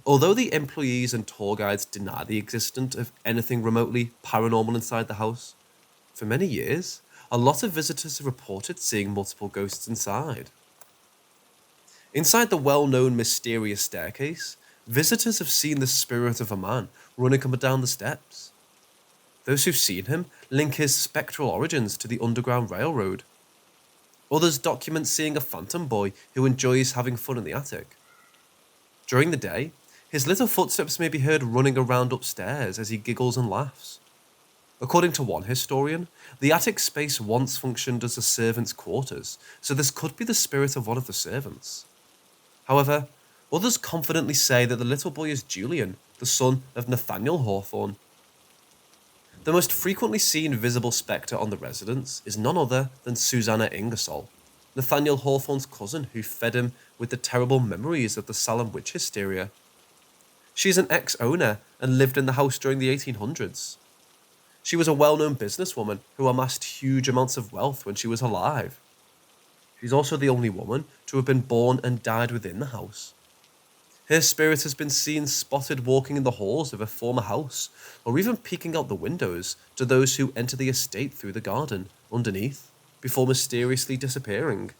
Although the employees and tour guides deny the existence of anything remotely paranormal inside the house, for many years, a lot of visitors have reported seeing multiple ghosts inside. Inside the well-known mysterious staircase, visitors have seen the spirit of a man running up and down the steps. Those who've seen him link his spectral origins to the Underground Railroad. Others document seeing a phantom boy who enjoys having fun in the attic. During the day, his little footsteps may be heard running around upstairs as he giggles and laughs. According to one historian, the attic space once functioned as a servant's quarters, so this could be the spirit of one of the servants. However, others confidently say that the little boy is Julian, the son of Nathaniel Hawthorne. The most frequently seen visible spectre on the residence is none other than Susanna Ingersoll, Nathaniel Hawthorne's cousin who fed him with the terrible memories of the Salem witch hysteria. She is an ex-owner and lived in the house during the 1800s. She was a well-known businesswoman who amassed huge amounts of wealth when she was alive. She's also the only woman to have been born and died within the house. Her spirit has been seen spotted walking in the halls of her former house, or even peeking out the windows to those who enter the estate through the garden underneath, before mysteriously disappearing.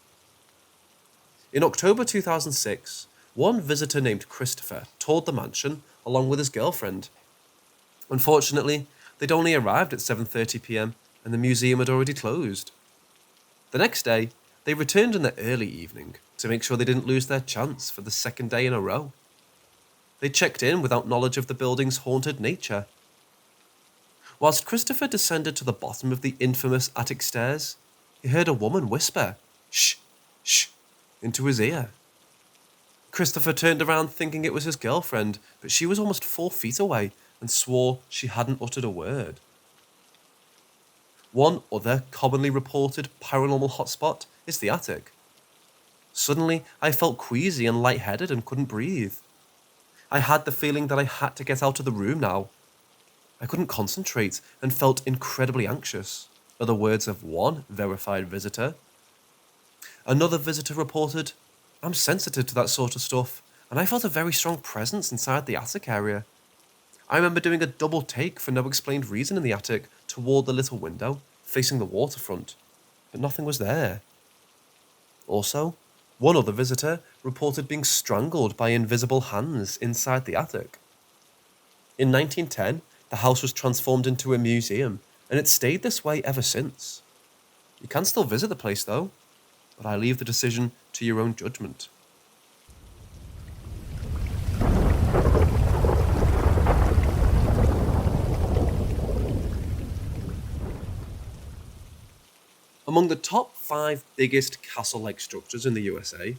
In October 2006, one visitor named Christopher toured the mansion along with his girlfriend. Unfortunately, they'd only arrived at 7:30 p.m. and the museum had already closed. The next day, they returned in the early evening to make sure they didn't lose their chance for the second day in a row. They checked in without knowledge of the building's haunted nature. Whilst Christopher descended to the bottom of the infamous attic stairs, he heard a woman whisper, "Shh, shh," into his ear. Christopher turned around thinking it was his girlfriend, but she was almost 4 feet away and swore she hadn't uttered a word. One other commonly reported paranormal hotspot is the attic. Suddenly, I felt queasy and lightheaded and couldn't breathe. I had the feeling that I had to get out of the room now. I couldn't concentrate and felt incredibly anxious, are the words of one verified visitor. Another visitor reported, "I'm sensitive to that sort of stuff, and I felt a very strong presence inside the attic area. I remember doing a double take for no explained reason in the attic toward the little window facing the waterfront, but nothing was there." Also, one other visitor reported being strangled by invisible hands inside the attic. In 1910, the house was transformed into a museum, and it's stayed this way ever since. You can still visit the place though, but I leave the decision to your own judgment. Among the top 5 biggest castle-like structures in the USA,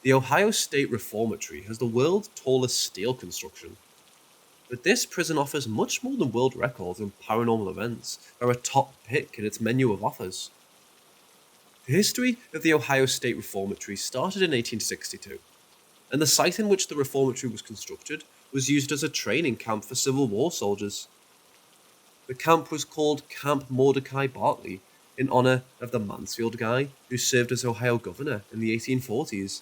The Ohio State Reformatory has the world's tallest steel construction, but this prison offers much more than world records in paranormal events are a top pick in its menu of offers. The history of the Ohio State Reformatory started in 1862, and the site in which the reformatory was constructed was used as a training camp for Civil War soldiers. The camp was called Camp Mordecai Bartley in honor of the Mansfield guy who served as Ohio governor in the 1840s.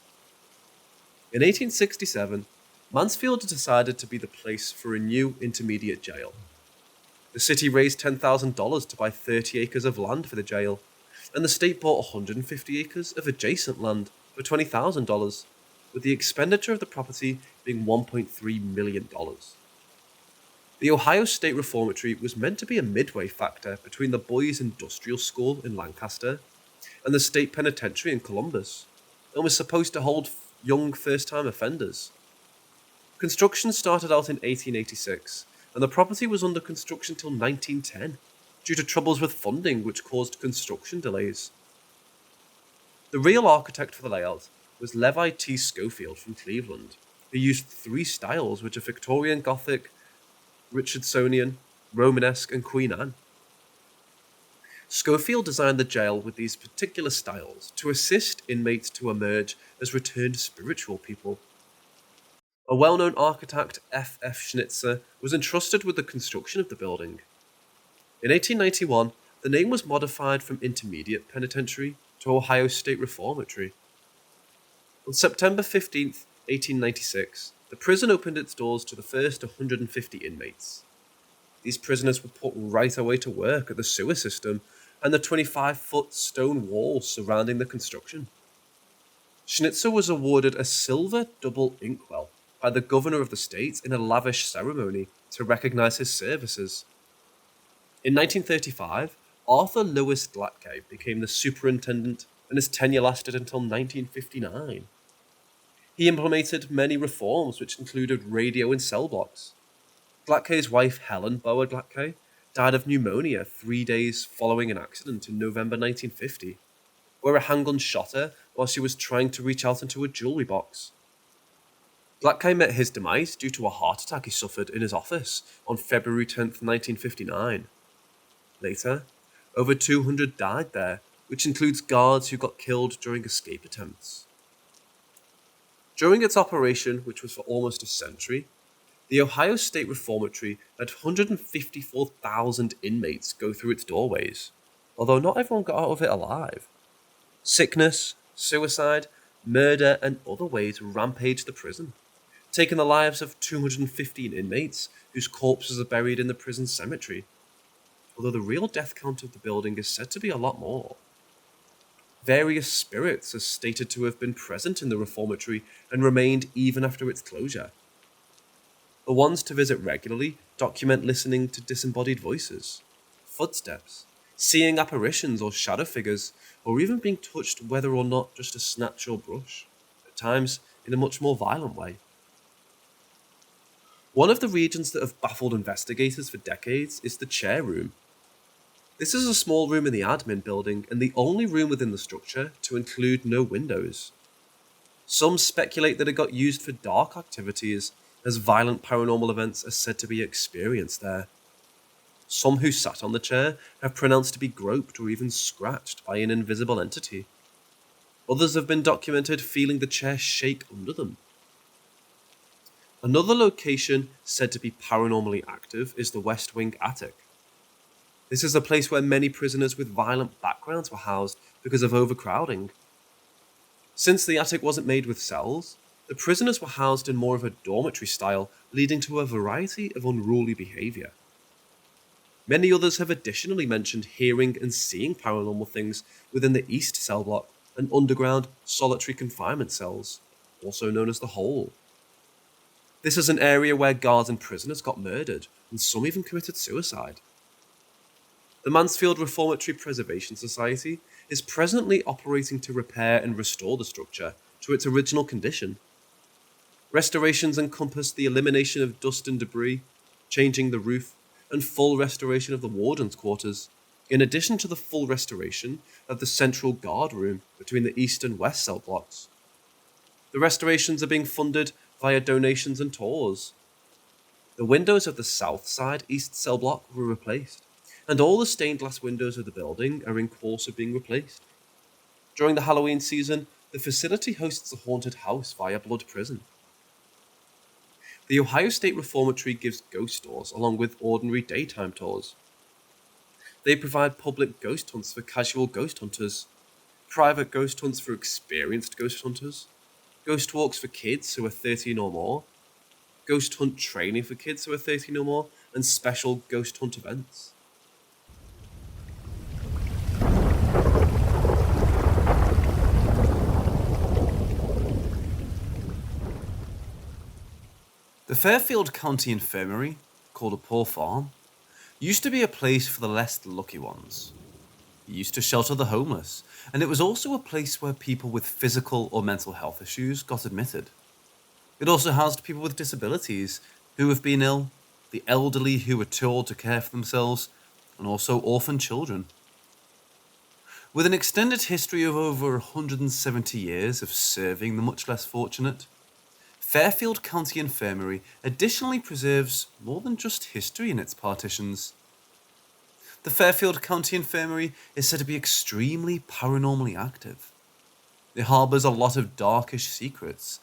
In 1867, Mansfield decided to be the place for a new intermediate jail. The city raised $10,000 to buy 30 acres of land for the jail, and the state bought 150 acres of adjacent land for $20,000, with the expenditure of the property being $1.3 million. The Ohio State Reformatory was meant to be a midway factor between the Boys Industrial School in Lancaster and the state penitentiary in Columbus, and was supposed to hold young first-time offenders. Construction started out in 1886, and the property was under construction till 1910, due to troubles with funding which caused construction delays. The real architect for the layout was Levi T. Schofield from Cleveland, who used three styles which are Victorian Gothic, Richardsonian, Romanesque, and Queen Anne. Schofield designed the jail with these particular styles to assist inmates to emerge as returned spiritual people. A well-known architect, F. F. Schnitzer, was entrusted with the construction of the building. In 1891, the name was modified from Intermediate Penitentiary to Ohio State Reformatory. On September 15th, 1896, the prison opened its doors to the first 150 inmates. These prisoners were put right away to work at the sewer system and the 25-foot stone walls surrounding the construction. Schnitzer was awarded a silver double inkwell by the governor of the state in a lavish ceremony to recognize his services. In 1935, Arthur Lewis Glatke became the superintendent, and his tenure lasted until 1959. He implemented many reforms which included radio in cell blocks. Glatke's wife Helen Bower Glatke died of pneumonia 3 days following an accident in November 1950, where a handgun shot her while she was trying to reach out into a jewelry box. Glatke met his demise due to a heart attack he suffered in his office on February 10, 1959. Later, over 200 died there, which includes guards who got killed during escape attempts. During its operation, which was for almost a century, the Ohio State Reformatory had 154,000 inmates go through its doorways, although not everyone got out of it alive. Sickness, suicide, murder, and other ways rampaged the prison, taking the lives of 215 inmates whose corpses are buried in the prison cemetery, although the real death count of the building is said to be a lot more. Various spirits are stated to have been present in the reformatory and remained even after its closure. The ones to visit regularly document listening to disembodied voices, footsteps, seeing apparitions or shadow figures, or even being touched whether or not just a snatch or brush, at times in a much more violent way. One of the regions that have baffled investigators for decades is the chair room. This is a small room in the admin building and the only room within the structure to include no windows. Some speculate that it got used for dark activities, as violent paranormal events are said to be experienced there. Some who sat on the chair have pronounced to be groped or even scratched by an invisible entity. Others have been documented feeling the chair shake under them. Another location said to be paranormally active is the West Wing attic. This is a place where many prisoners with violent backgrounds were housed because of overcrowding. Since the attic wasn't made with cells, the prisoners were housed in more of a dormitory style, leading to a variety of unruly behavior. Many others have additionally mentioned hearing and seeing paranormal things within the East cell block and underground solitary confinement cells, also known as the Hole. This is an area where guards and prisoners got murdered, and some even committed suicide. The Mansfield Reformatory Preservation Society is presently operating to repair and restore the structure to its original condition. Restorations encompass the elimination of dust and debris, changing the roof, and full restoration of the warden's quarters, in addition to the full restoration of the central guard room between the east and west cell blocks. The restorations are being funded via donations and tours. The windows of the south side east cell block were replaced, and all the stained glass windows of the building are in course of being replaced. During the Halloween season, the facility hosts a haunted house via Blood Prison. The Ohio State Reformatory gives ghost tours along with ordinary daytime tours. They provide public ghost hunts for casual ghost hunters, private ghost hunts for experienced ghost hunters, ghost walks for kids who are 13 or more, ghost hunt training for kids who are 13 or more, and special ghost hunt events. The Fairfield County Infirmary, called a poor farm, used to be a place for the less lucky ones. It used to shelter the homeless, and it was also a place where people with physical or mental health issues got admitted. It also housed people with disabilities who have been ill, the elderly who were too old to care for themselves, and also orphan children. With an extended history of over 170 years of serving the much less fortunate, Fairfield County Infirmary additionally preserves more than just history in its partitions. The Fairfield County Infirmary is said to be extremely paranormally active. It harbours a lot of darkish secrets,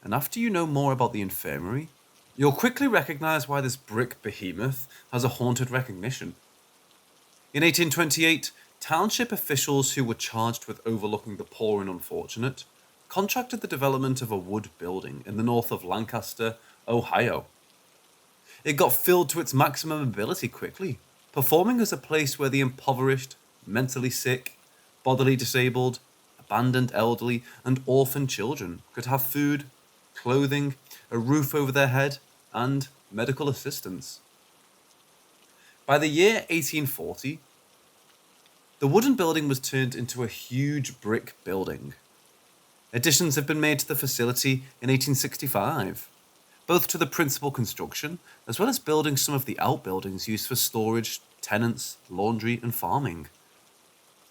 and after you know more about the infirmary, you'll quickly recognise why this brick behemoth has a haunted recognition. In 1828, township officials who were charged with overlooking the poor and unfortunate contracted the development of a wood building in the north of Lancaster, Ohio. It got filled to its maximum ability quickly, performing as a place where the impoverished, mentally sick, bodily disabled, abandoned elderly, and orphan children could have food, clothing, a roof over their head, and medical assistance. By the year 1840, the wooden building was turned into a huge brick building. Additions have been made to the facility in 1865, both to the principal construction as well as building some of the outbuildings used for storage, tenants, laundry, and farming.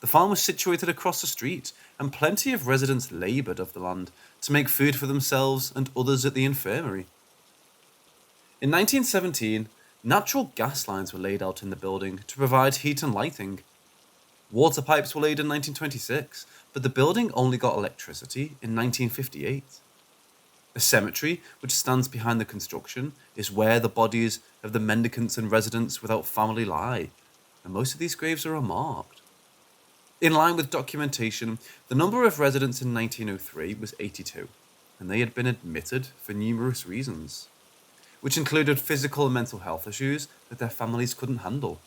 The farm was situated across the street, and plenty of residents laboured of the land to make food for themselves and others at the infirmary. In 1917, natural gas lines were laid out in the building to provide heat and lighting. Water pipes were laid in 1926, but the building only got electricity in 1958. A cemetery, which stands behind the construction, is where the bodies of the mendicants and residents without family lie, and most of these graves are unmarked. In line with documentation, the number of residents in 1903 was 82, and they had been admitted for numerous reasons, which included physical and mental health issues that their families couldn't handle.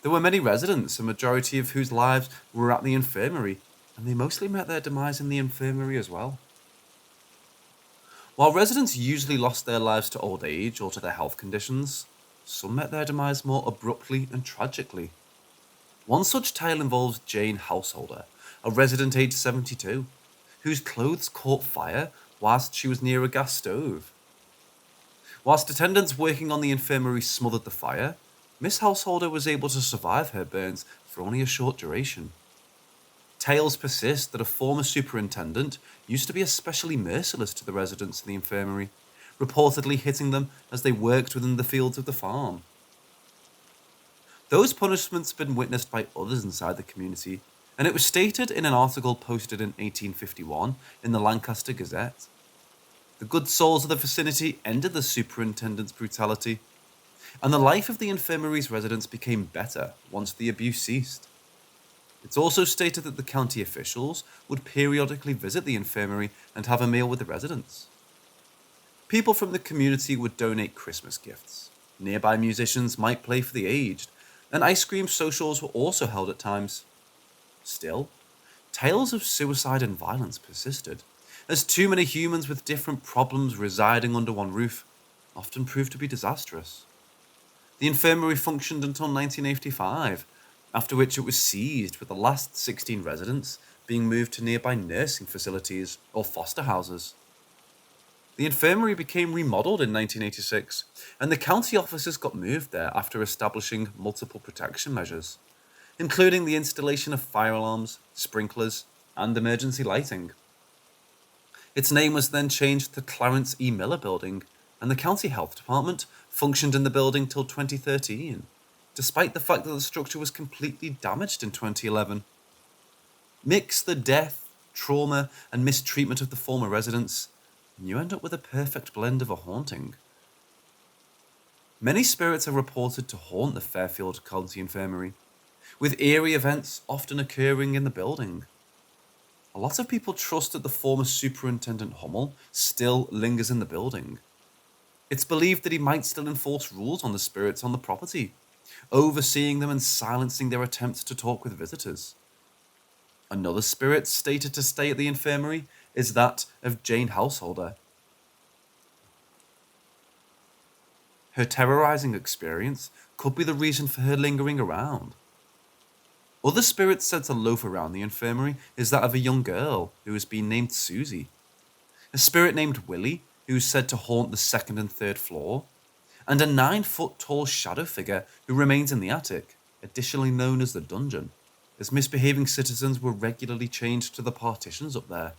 There were many residents, a majority of whose lives were at the infirmary, and they mostly met their demise in the infirmary as well. While residents usually lost their lives to old age or to their health conditions, some met their demise more abruptly and tragically. One such tale involves Jane Householder, a resident aged 72, whose clothes caught fire whilst she was near a gas stove. Whilst attendants working on the infirmary smothered the fire, Miss Householder was able to survive her burns for only a short duration. Tales persist that a former superintendent used to be especially merciless to the residents of the infirmary, reportedly hitting them as they worked within the fields of the farm. Those punishments had been witnessed by others inside the community, and it was stated in an article posted in 1851 in the Lancaster Gazette. The good souls of the vicinity ended the superintendent's brutality, and the life of the infirmary's residents became better once the abuse ceased. It's also stated that the county officials would periodically visit the infirmary and have a meal with the residents. People from the community would donate Christmas gifts. Nearby musicians might play for the aged, and ice cream socials were also held at times. Still, tales of suicide and violence persisted, as too many humans with different problems residing under one roof often proved to be disastrous. The infirmary functioned until 1985, after which it was seized, with the last 16 residents being moved to nearby nursing facilities or foster houses. The infirmary became remodeled in 1986, and the county offices got moved there after establishing multiple protection measures, including the installation of fire alarms, sprinklers, and emergency lighting. Its name was then changed to Clarence E. Miller Building, and the County Health Department functioned in the building till 2013, despite the fact that the structure was completely damaged in 2011. Mix the death, trauma, and mistreatment of the former residents, and you end up with a perfect blend of a haunting. Many spirits are reported to haunt the Fairfield County Infirmary, with eerie events often occurring in the building. A lot of people trust that the former Superintendent Hummel still lingers in the building. It's believed that he might still enforce rules on the spirits on the property, overseeing them and silencing their attempts to talk with visitors. Another spirit stated to stay at the infirmary is that of Jane Householder. Her terrorizing experience could be the reason for her lingering around. Other spirits said to loaf around the infirmary is that of a young girl who has been named Susie, a spirit named Willie who is said to haunt the second and third floor, and a 9-foot tall shadow figure who remains in the attic, additionally known as the dungeon, as misbehaving citizens were regularly chained to the partitions up there.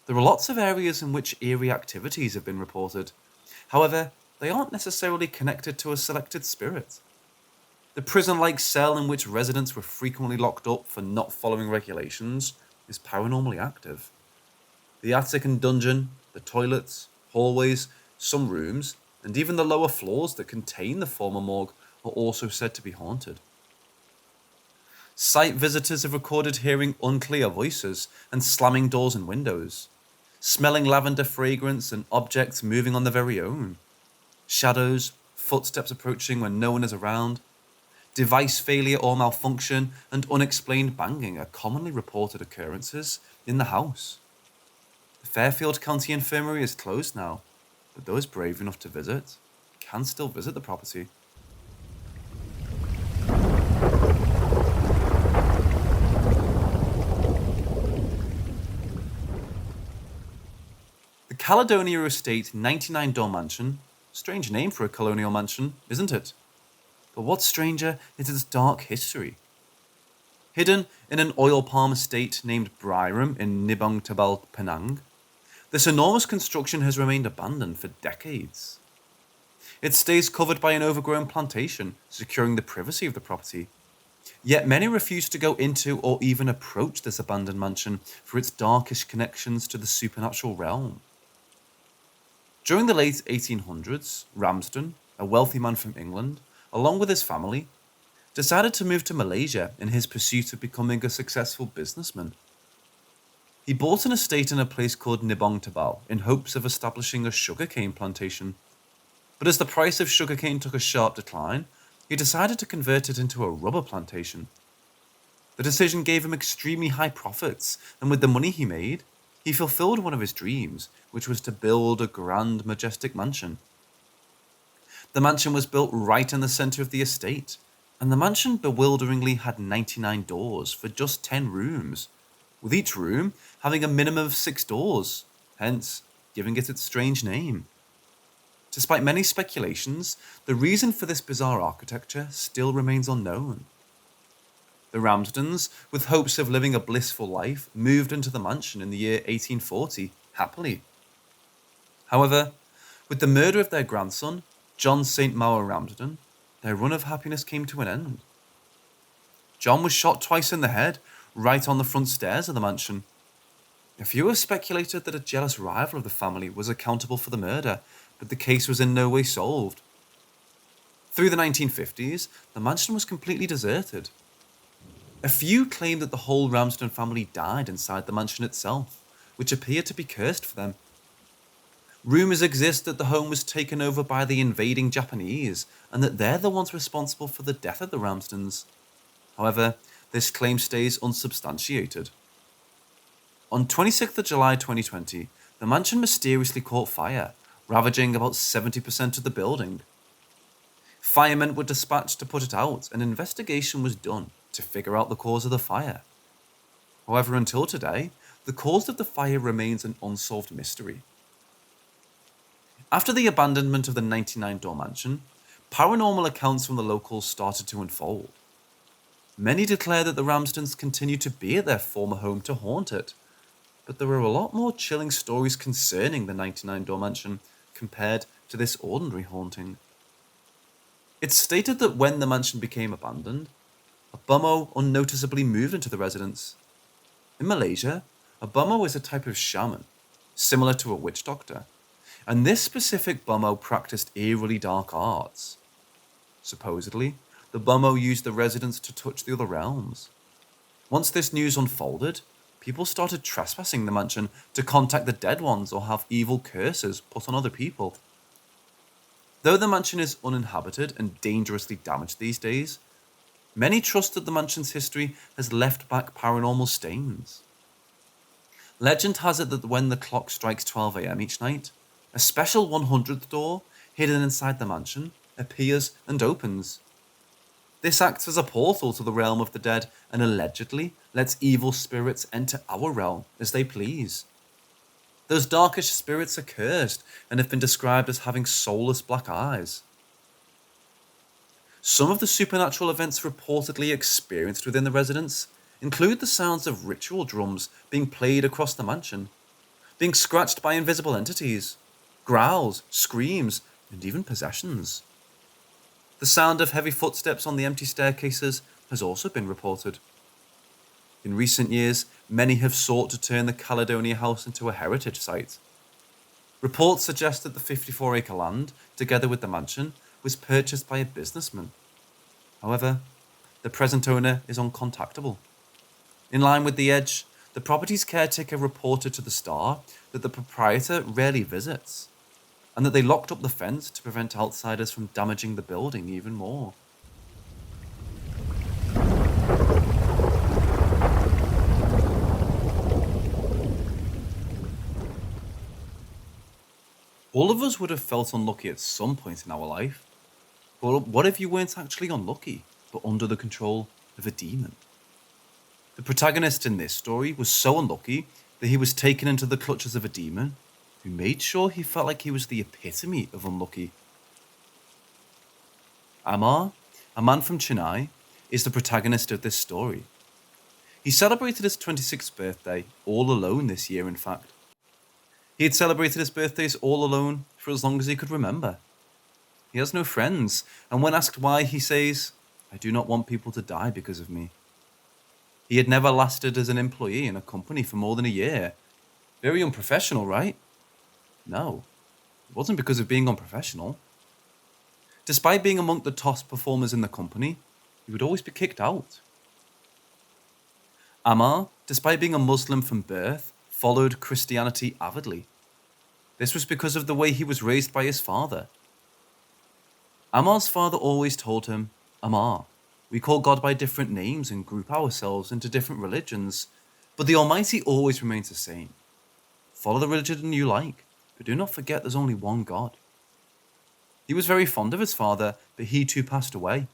There are lots of areas in which eerie activities have been reported. However, they aren't necessarily connected to a selected spirit. The prison-like cell in which residents were frequently locked up for not following regulations is paranormally active. The attic and dungeon, the toilets, hallways, some rooms, and even the lower floors that contain the former morgue are also said to be haunted. Site visitors have recorded hearing unclear voices and slamming doors and windows, smelling lavender fragrance and objects moving on their very own, shadows, footsteps approaching when no one is around, device failure or malfunction, and unexplained banging are commonly reported occurrences in the house. The Fairfield County Infirmary is closed now, but those brave enough to visit can still visit the property. The Caledonia Estate 99-door mansion, strange name for a colonial mansion, isn't it? But what's stranger is its dark history. Hidden in an oil palm estate named Bryram in Nibong Tabal, Penang, this enormous construction has remained abandoned for decades. It stays covered by an overgrown plantation, securing the privacy of the property. Yet many refuse to go into or even approach this abandoned mansion for its darkish connections to the supernatural realm. During the late 1800s, Ramsden, a wealthy man from England, along with his family, decided to move to Malaysia in his pursuit of becoming a successful businessman. He bought an estate in a place called Nibong Tabal in hopes of establishing a sugarcane plantation. But as the price of sugarcane took a sharp decline, he decided to convert it into a rubber plantation. The decision gave him extremely high profits, and with the money he made, he fulfilled one of his dreams, which was to build a grand, majestic mansion. The mansion was built right in the center of the estate, and the mansion bewilderingly had 99 doors for just 10 rooms, with each room having a minimum of 6 doors, hence giving it its strange name. Despite many speculations, the reason for this bizarre architecture still remains unknown. The Ramsdens, with hopes of living a blissful life, moved into the mansion in the year 1840, happily. However, with the murder of their grandson, John St. Maur Ramsden, their run of happiness came to an end. John was shot twice in the head, right on the front stairs of the mansion. A few have speculated that a jealous rival of the family was accountable for the murder, but the case was in no way solved. Through the 1950s, the mansion was completely deserted. A few claim that the whole Ramsden family died inside the mansion itself, which appeared to be cursed for them. Rumours exist that the home was taken over by the invading Japanese, and that they're the ones responsible for the death of the Ramsdens. However, this claim stays unsubstantiated. On 26th of July 2020, the mansion mysteriously caught fire, ravaging about 70% of the building. Firemen were dispatched to put it out, and an investigation was done to figure out the cause of the fire. However, until today, the cause of the fire remains an unsolved mystery. After the abandonment of the 99-door mansion, paranormal accounts from the locals started to unfold. Many declare that the Ramsdens continue to be at their former home to haunt it. but there are a lot more chilling stories concerning the 99 Door Mansion compared to this ordinary haunting. It's stated that when the mansion became abandoned, a bummo unnoticeably moved into the residence. In Malaysia, a bummo is a type of shaman, similar to a witch doctor, and this specific bummo practiced eerily dark arts. Supposedly, the bummo used the residents to touch the other realms. Once this news unfolded, people started trespassing the mansion to contact the dead ones or have evil curses put on other people. Though the mansion is uninhabited and dangerously damaged these days, many trust that the mansion's history has left back paranormal stains. Legend has it that when the clock strikes 12 a.m. each night, a special 100th door, hidden inside the mansion, appears and opens. This acts as a portal to the realm of the dead and allegedly lets evil spirits enter our realm as they please. Those darkish spirits are cursed and have been described as having soulless black eyes. Some of the supernatural events reportedly experienced within the residence include the sounds of ritual drums being played across the mansion, being scratched by invisible entities, growls, screams, and even possessions. The sound of heavy footsteps on the empty staircases has also been reported. In recent years, many have sought to turn the Caledonia House into a heritage site. Reports suggest that the 54-acre land, together with the mansion, was purchased by a businessman. However, the present owner is uncontactable. In line with the edge, the property's caretaker reported to the Star that the proprietor rarely visits, and that they locked up the fence to prevent outsiders from damaging the building even more. All of us would have felt unlucky at some point in our life. But what if you weren't actually unlucky, but under the control of a demon? The protagonist in this story was so unlucky that he was taken into the clutches of a demon who made sure he felt like he was the epitome of unlucky. Amar, a man from Chennai, is the protagonist of this story. He celebrated his 26th birthday all alone this year, in fact. He had celebrated his birthdays all alone for as long as he could remember. He has no friends, and when asked why, he says, "I do not want people to die because of me." He had never lasted as an employee in a company for more than a year. Very unprofessional, right? No, it wasn't because of being unprofessional. Despite being among the top performers in the company, he would always be kicked out. Amar, despite being a Muslim from birth, followed Christianity avidly. This was because of the way he was raised by his father. Amar's father always told him, "Amar, we call God by different names and group ourselves into different religions, but the Almighty always remains the same. Follow the religion you like, but do not forget there's only one God." He was very fond of his father, but he too passed away.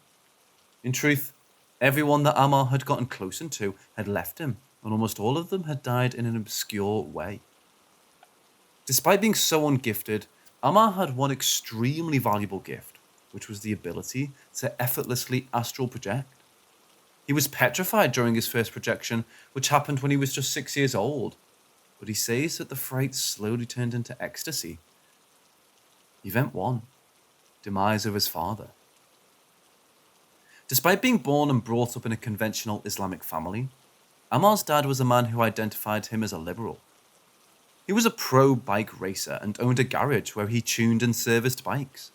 In truth, everyone that Amar had gotten close to had left him, and almost all of them had died in an obscure way. Despite being so ungifted, Amar had one extremely valuable gift, which was the ability to effortlessly astral project. He was petrified during his first projection, which happened when he was just 6 years old, but he says that the fright slowly turned into ecstasy. Event 1. Demise of his father. Despite being born and brought up in a conventional Islamic family, Amar's dad was a man who identified him as a liberal. He was a pro bike racer and owned a garage where he tuned and serviced bikes.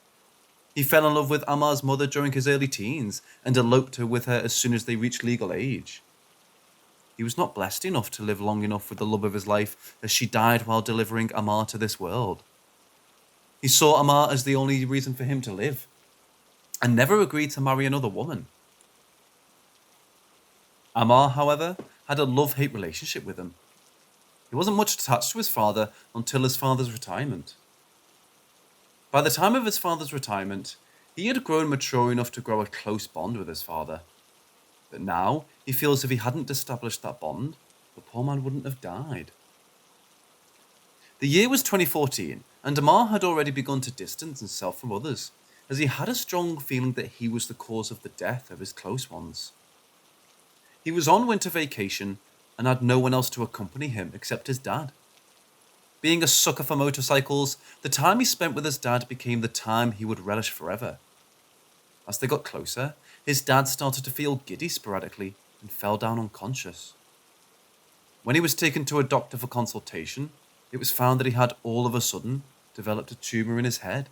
He fell in love with Amar's mother during his early teens and eloped with her as soon as they reached legal age. He was not blessed enough to live long enough with the love of his life, as she died while delivering Amar to this world. He saw Amar as the only reason for him to live, and never agreed to marry another woman. Amar, however, had a love-hate relationship with him. He wasn't much attached to his father until his father's retirement. By the time of his father's retirement, he had grown mature enough to grow a close bond with his father. But now, he feels if he hadn't established that bond, the poor man wouldn't have died. The year was 2014, and Amar had already begun to distance himself from others, as he had a strong feeling that he was the cause of the death of his close ones. He was on winter vacation and had no one else to accompany him except his dad. Being a sucker for motorcycles, the time he spent with his dad became the time he would relish forever. As they got closer, his dad started to feel giddy sporadically and fell down unconscious. When he was taken to a doctor for consultation, it was found that he had all of a sudden developed a tumour in his head.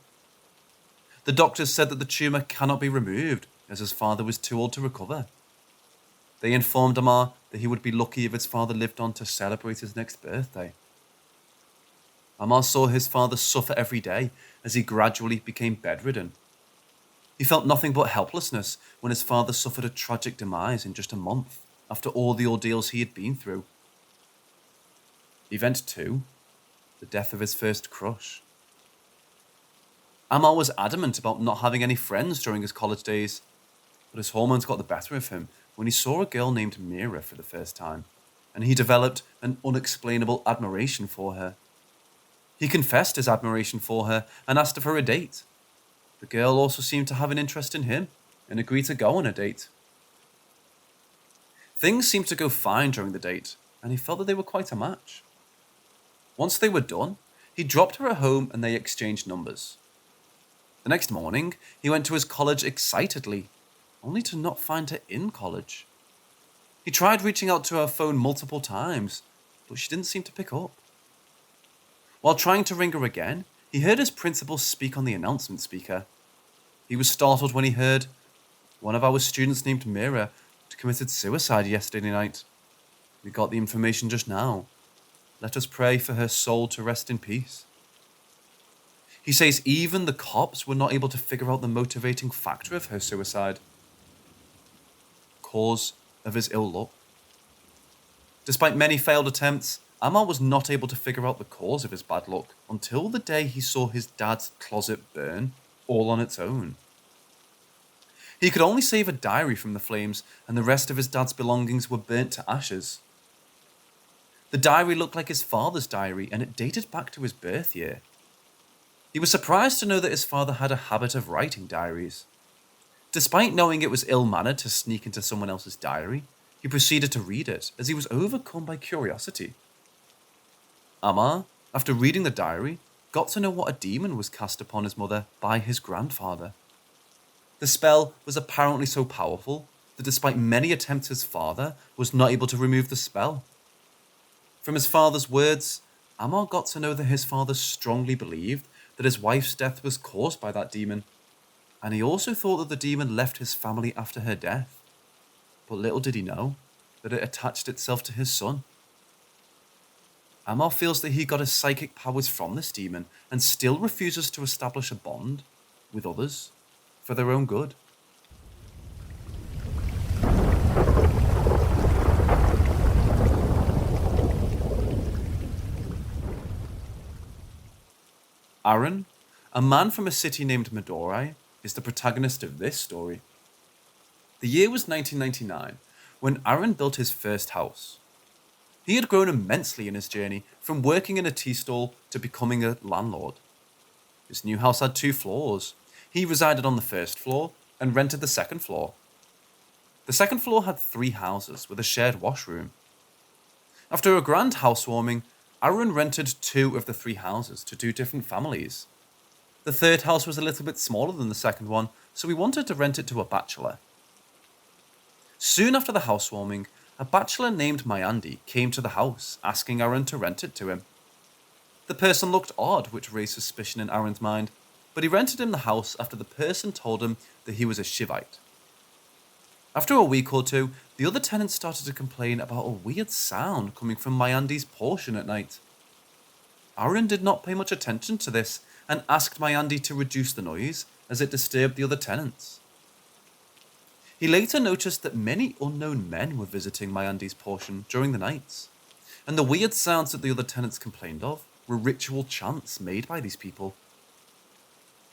The doctors said that the tumour cannot be removed as his father was too old to recover. They informed Amar that he would be lucky if his father lived on to celebrate his next birthday. Amar saw his father suffer every day as he gradually became bedridden. He felt nothing but helplessness when his father suffered a tragic demise in just a month after all the ordeals he had been through. Event 2. The death of his first crush. Amar was adamant about not having any friends during his college days, but his hormones got the better of him when he saw a girl named Mira for the first time, and he developed an unexplainable admiration for her. He confessed his admiration for her and asked her for a date. The girl also seemed to have an interest in him and agreed to go on a date. Things seemed to go fine during the date, and he felt that they were quite a match. Once they were done, he dropped her at home and they exchanged numbers. The next morning, he went to his college excitedly, only to not find her in college. He tried reaching out to her phone multiple times, but she didn't seem to pick up. While trying to ring her again, he heard his principal speak on the announcement speaker. He was startled when he heard, "One of our students named Mira committed suicide yesterday night. We got the information just now. Let us pray for her soul to rest in peace." He says even the cops were not able to figure out the motivating factor of her suicide. Cause of his ill luck. Despite many failed attempts, Amar was not able to figure out the cause of his bad luck until the day he saw his dad's closet burn all on its own. He could only save a diary from the flames, and the rest of his dad's belongings were burnt to ashes. The diary looked like his father's diary, and it dated back to his birth year. He was surprised to know that his father had a habit of writing diaries. Despite knowing it was ill-mannered to sneak into someone else's diary, he proceeded to read it as he was overcome by curiosity. Amar, after reading the diary, got to know what a demon was cast upon his mother by his grandfather. The spell was apparently so powerful that despite many attempts his father was not able to remove the spell. From his father's words, Amar got to know that his father strongly believed that his wife's death was caused by that demon, and he also thought that the demon left his family after her death. But little did he know that it attached itself to his son. Amar feels that he got his psychic powers from this demon and still refuses to establish a bond with others for their own good. Aaron, a man from a city named Madurai, is the protagonist of this story. The year was 1999, when Aaron built his first house. He had grown immensely in his journey from working in a tea stall to becoming a landlord. His new house had 2 floors. He resided on the first floor and rented the second floor. The second floor had 3 houses with a shared washroom. After a grand housewarming, Aaron rented 2 of the 3 houses to 2 different families. The third house was a little bit smaller than the second one, so we wanted to rent it to a bachelor. Soon after the housewarming, a bachelor named Mayandi came to the house, asking Aaron to rent it to him. The person looked odd, which raised suspicion in Aaron's mind, but he rented him the house after the person told him that he was a Shivite. After a week or 2, the other tenants started to complain about a weird sound coming from Mayandi's portion at night. Aaron did not pay much attention to this and asked Mayandi to reduce the noise as it disturbed the other tenants. He later noticed that many unknown men were visiting Mayandi's portion during the nights, and the weird sounds that the other tenants complained of were ritual chants made by these people.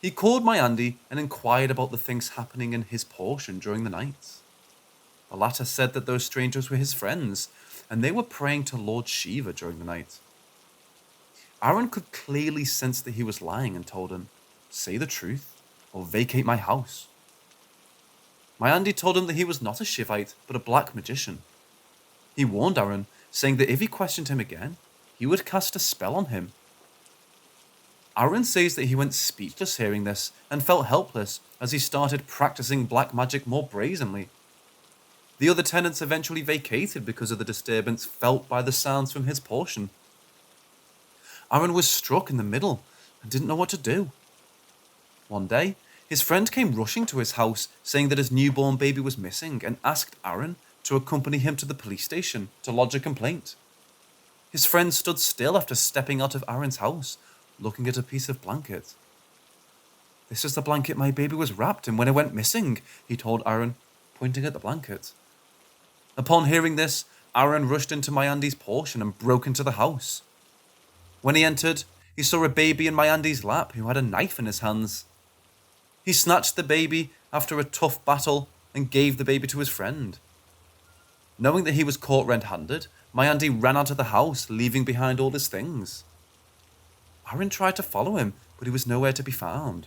He called Mayandi and inquired about the things happening in his portion during the nights. The latter said that those strangers were his friends, and they were praying to Lord Shiva during the night. Aaron could clearly sense that he was lying and told him, "Say the truth, or vacate my house." Mayandi told him that he was not a Shivite, but a black magician. He warned Aaron saying that if he questioned him again, he would cast a spell on him. Aaron says that he went speechless hearing this and felt helpless as he started practicing black magic more brazenly. The other tenants eventually vacated because of the disturbance felt by the sounds from his portion. Aaron was struck in the middle and didn't know what to do. One day, his friend came rushing to his house saying that his newborn baby was missing and asked Aaron to accompany him to the police station to lodge a complaint. His friend stood still after stepping out of Aaron's house, looking at a piece of blanket. "This is the blanket my baby was wrapped in when it went missing," he told Aaron, pointing at the blanket. Upon hearing this, Aaron rushed into Mayandi's portion and broke into the house. When he entered, he saw a baby in Mayandi's lap who had a knife in his hands. He snatched the baby after a tough battle and gave the baby to his friend. Knowing that he was caught red-handed, Mayandi ran out of the house, leaving behind all his things. Aaron tried to follow him, but he was nowhere to be found.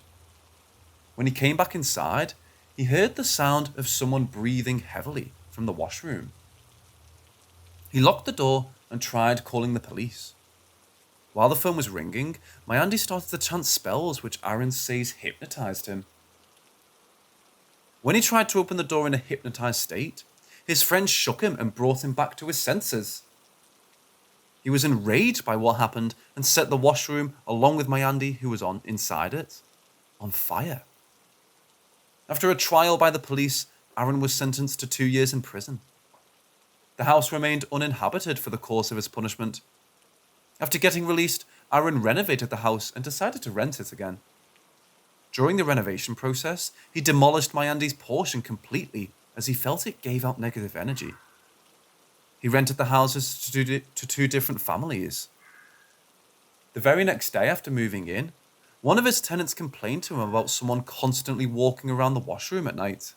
When he came back inside, he heard the sound of someone breathing heavily from the washroom. He locked the door and tried calling the police. While the phone was ringing, Mayandi started to chant spells which Aaron says hypnotized him. When he tried to open the door in a hypnotized state, his friend shook him and brought him back to his senses. He was enraged by what happened and set the washroom, along with Mayandi, who was inside it, on fire. After a trial by the police, Aaron was sentenced to 2 years in prison. The house remained uninhabited for the course of his punishment. After getting released, Aaron renovated the house and decided to rent it again. During the renovation process, he demolished Mayandi's portion completely as he felt it gave out negative energy. He rented the houses to two different families. The very next day after moving in, one of his tenants complained to him about someone constantly walking around the washroom at night.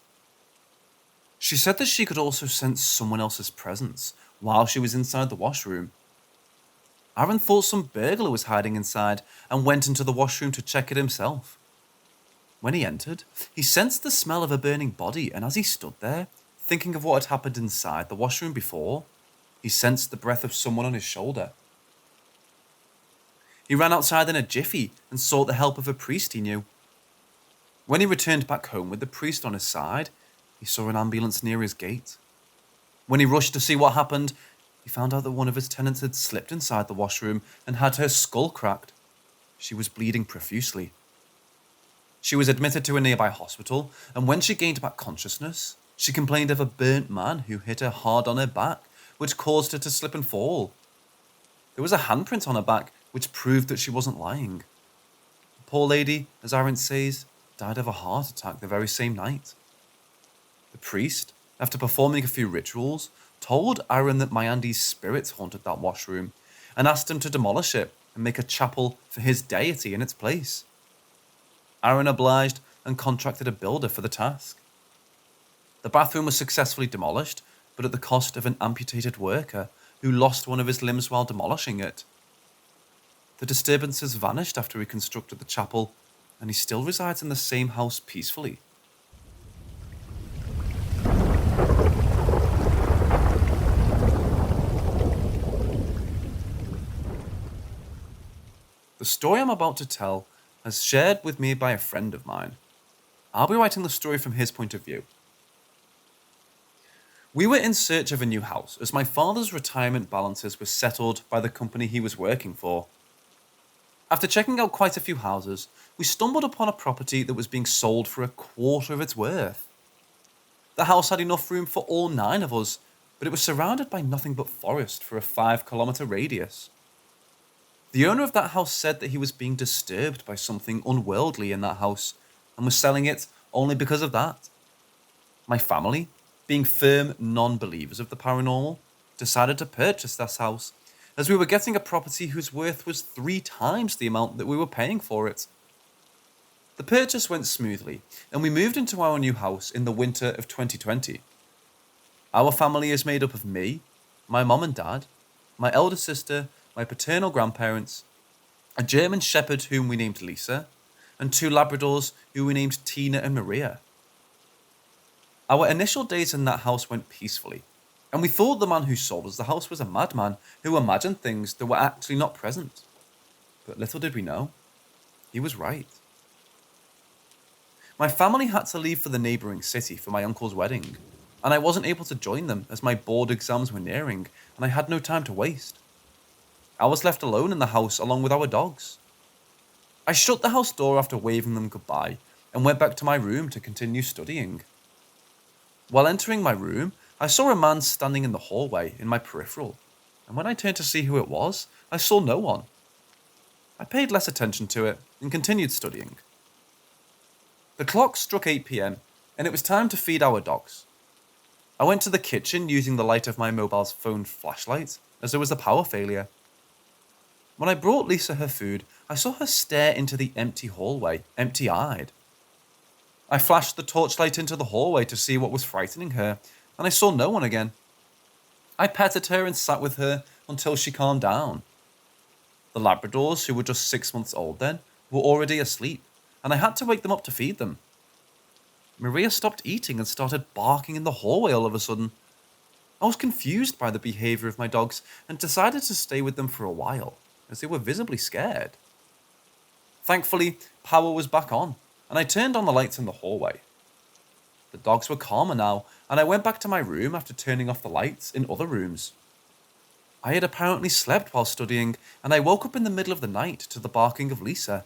She said that she could also sense someone else's presence while she was inside the washroom. Aaron thought some burglar was hiding inside and went into the washroom to check it himself. When he entered, he sensed the smell of a burning body, and as he stood there, thinking of what had happened inside the washroom before, he sensed the breath of someone on his shoulder. He ran outside in a jiffy and sought the help of a priest he knew. When he returned back home with the priest on his side, he saw an ambulance near his gate. When he rushed to see what happened, he found out that one of his tenants had slipped inside the washroom and had her skull cracked. She was bleeding profusely. She was admitted to a nearby hospital, and when she gained back consciousness, she complained of a burnt man who hit her hard on her back, which caused her to slip and fall. There was a handprint on her back, which proved that she wasn't lying. The poor lady, as Aaron says, died of a heart attack the very same night. The priest, after performing a few rituals, told Aaron that Mayandi's spirits haunted that washroom and asked him to demolish it and make a chapel for his deity in its place. Aaron obliged and contracted a builder for the task. The bathroom was successfully demolished, but at the cost of an amputated worker who lost one of his limbs while demolishing it. The disturbances vanished after he constructed the chapel, and he still resides in the same house peacefully. The story I'm about to tell is shared with me by a friend of mine. I'll be writing the story from his point of view. We were in search of a new house as my father's retirement balances were settled by the company he was working for. After checking out quite a few houses, we stumbled upon a property that was being sold for a quarter of its worth. The house had enough room for all 9 of us, but it was surrounded by nothing but forest for a 5-kilometer radius. The owner of that house said that he was being disturbed by something unworldly in that house and was selling it only because of that. My family, being firm non-believers of the paranormal, decided to purchase this house, as we were getting a property whose worth was 3 times the amount that we were paying for it. The purchase went smoothly, and we moved into our new house in the winter of 2020. Our family is made up of me, my mum and dad, my elder sister, my paternal grandparents, a German shepherd whom we named Lisa, and 2 Labradors who we named Tina and Maria. Our initial days in that house went peacefully. And we thought the man who sold us the house was a madman who imagined things that were actually not present. But little did we know, he was right. My family had to leave for the neighbouring city for my uncle's wedding, and I wasn't able to join them as my board exams were nearing and I had no time to waste. I was left alone in the house along with our dogs. I shut the house door after waving them goodbye and went back to my room to continue studying. While entering my room, I saw a man standing in the hallway in my peripheral, and when I turned to see who it was, I saw no one. I paid less attention to it and continued studying. The clock struck 8 p.m, and it was time to feed our dogs. I went to the kitchen using the light of my mobile phone flashlight as there was a power failure. When I brought Lisa her food, I saw her stare into the empty hallway, empty-eyed. I flashed the torchlight into the hallway to see what was frightening her, and I saw no one again. I petted her and sat with her until she calmed down. The Labradors, who were just 6 months old then, were already asleep, and I had to wake them up to feed them. Maria stopped eating and started barking in the hallway all of a sudden. I was confused by the behaviour of my dogs and decided to stay with them for a while, as they were visibly scared. Thankfully, power was back on, and I turned on the lights in the hallway. The dogs were calmer now, and I went back to my room after turning off the lights in other rooms. I had apparently slept while studying, and I woke up in the middle of the night to the barking of Lisa.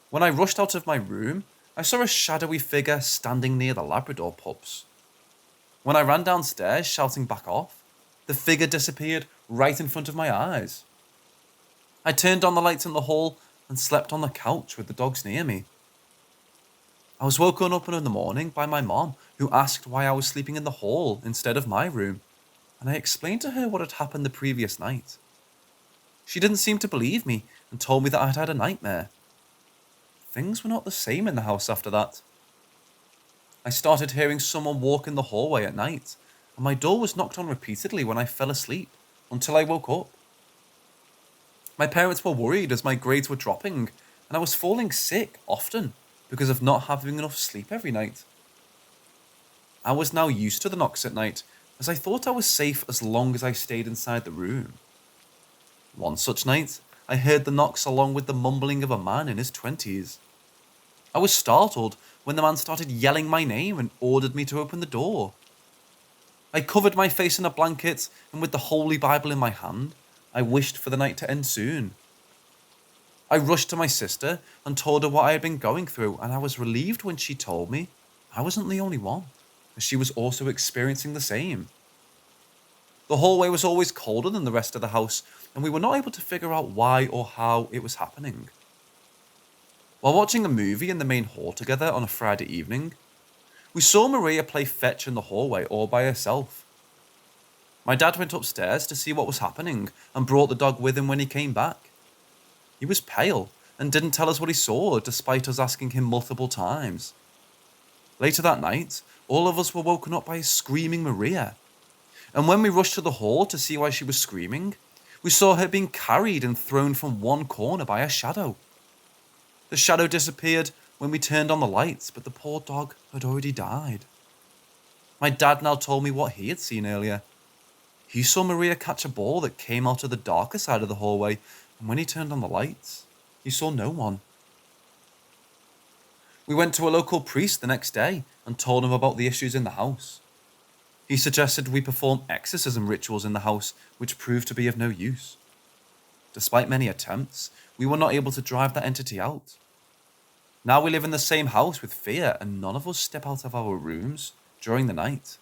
When I rushed out of my room, I saw a shadowy figure standing near the Labrador pups. When I ran downstairs shouting back off, the figure disappeared right in front of my eyes. I turned on the lights in the hall and slept on the couch with the dogs near me. I was woken up in the morning by my mom, who asked why I was sleeping in the hall instead of my room, and I explained to her what had happened the previous night. She didn't seem to believe me and told me that I had had a nightmare. Things were not the same in the house after that. I started hearing someone walk in the hallway at night, and my door was knocked on repeatedly when I fell asleep, until I woke up. My parents were worried as my grades were dropping, and I was falling sick often because of not having enough sleep every night. I was now used to the knocks at night, as I thought I was safe as long as I stayed inside the room. One such night, I heard the knocks along with the mumbling of a man in his 20s. I was startled when the man started yelling my name and ordered me to open the door. I covered my face in a blanket, and with the Holy Bible in my hand, I wished for the night to end soon. I rushed to my sister and told her what I had been going through, and I was relieved when she told me I wasn't the only one, as she was also experiencing the same. The hallway was always colder than the rest of the house, and we were not able to figure out why or how it was happening. While watching a movie in the main hall together on a Friday evening, we saw Maria play fetch in the hallway all by herself. My dad went upstairs to see what was happening and brought the dog with him when he came back. He was pale and didn't tell us what he saw, despite us asking him multiple times. Later that night, all of us were woken up by a screaming Maria, and when we rushed to the hall to see why she was screaming, we saw her being carried and thrown from one corner by a shadow. The shadow disappeared when we turned on the lights, but the poor dog had already died. My dad now told me what he had seen earlier. He saw Maria catch a ball that came out of the darker side of the hallway, and when he turned on the lights, he saw no one. We went to a local priest the next day and told him about the issues in the house. He suggested we perform exorcism rituals in the house, which proved to be of no use. Despite many attempts, we were not able to drive that entity out. Now we live in the same house with fear, and none of us step out of our rooms during the night.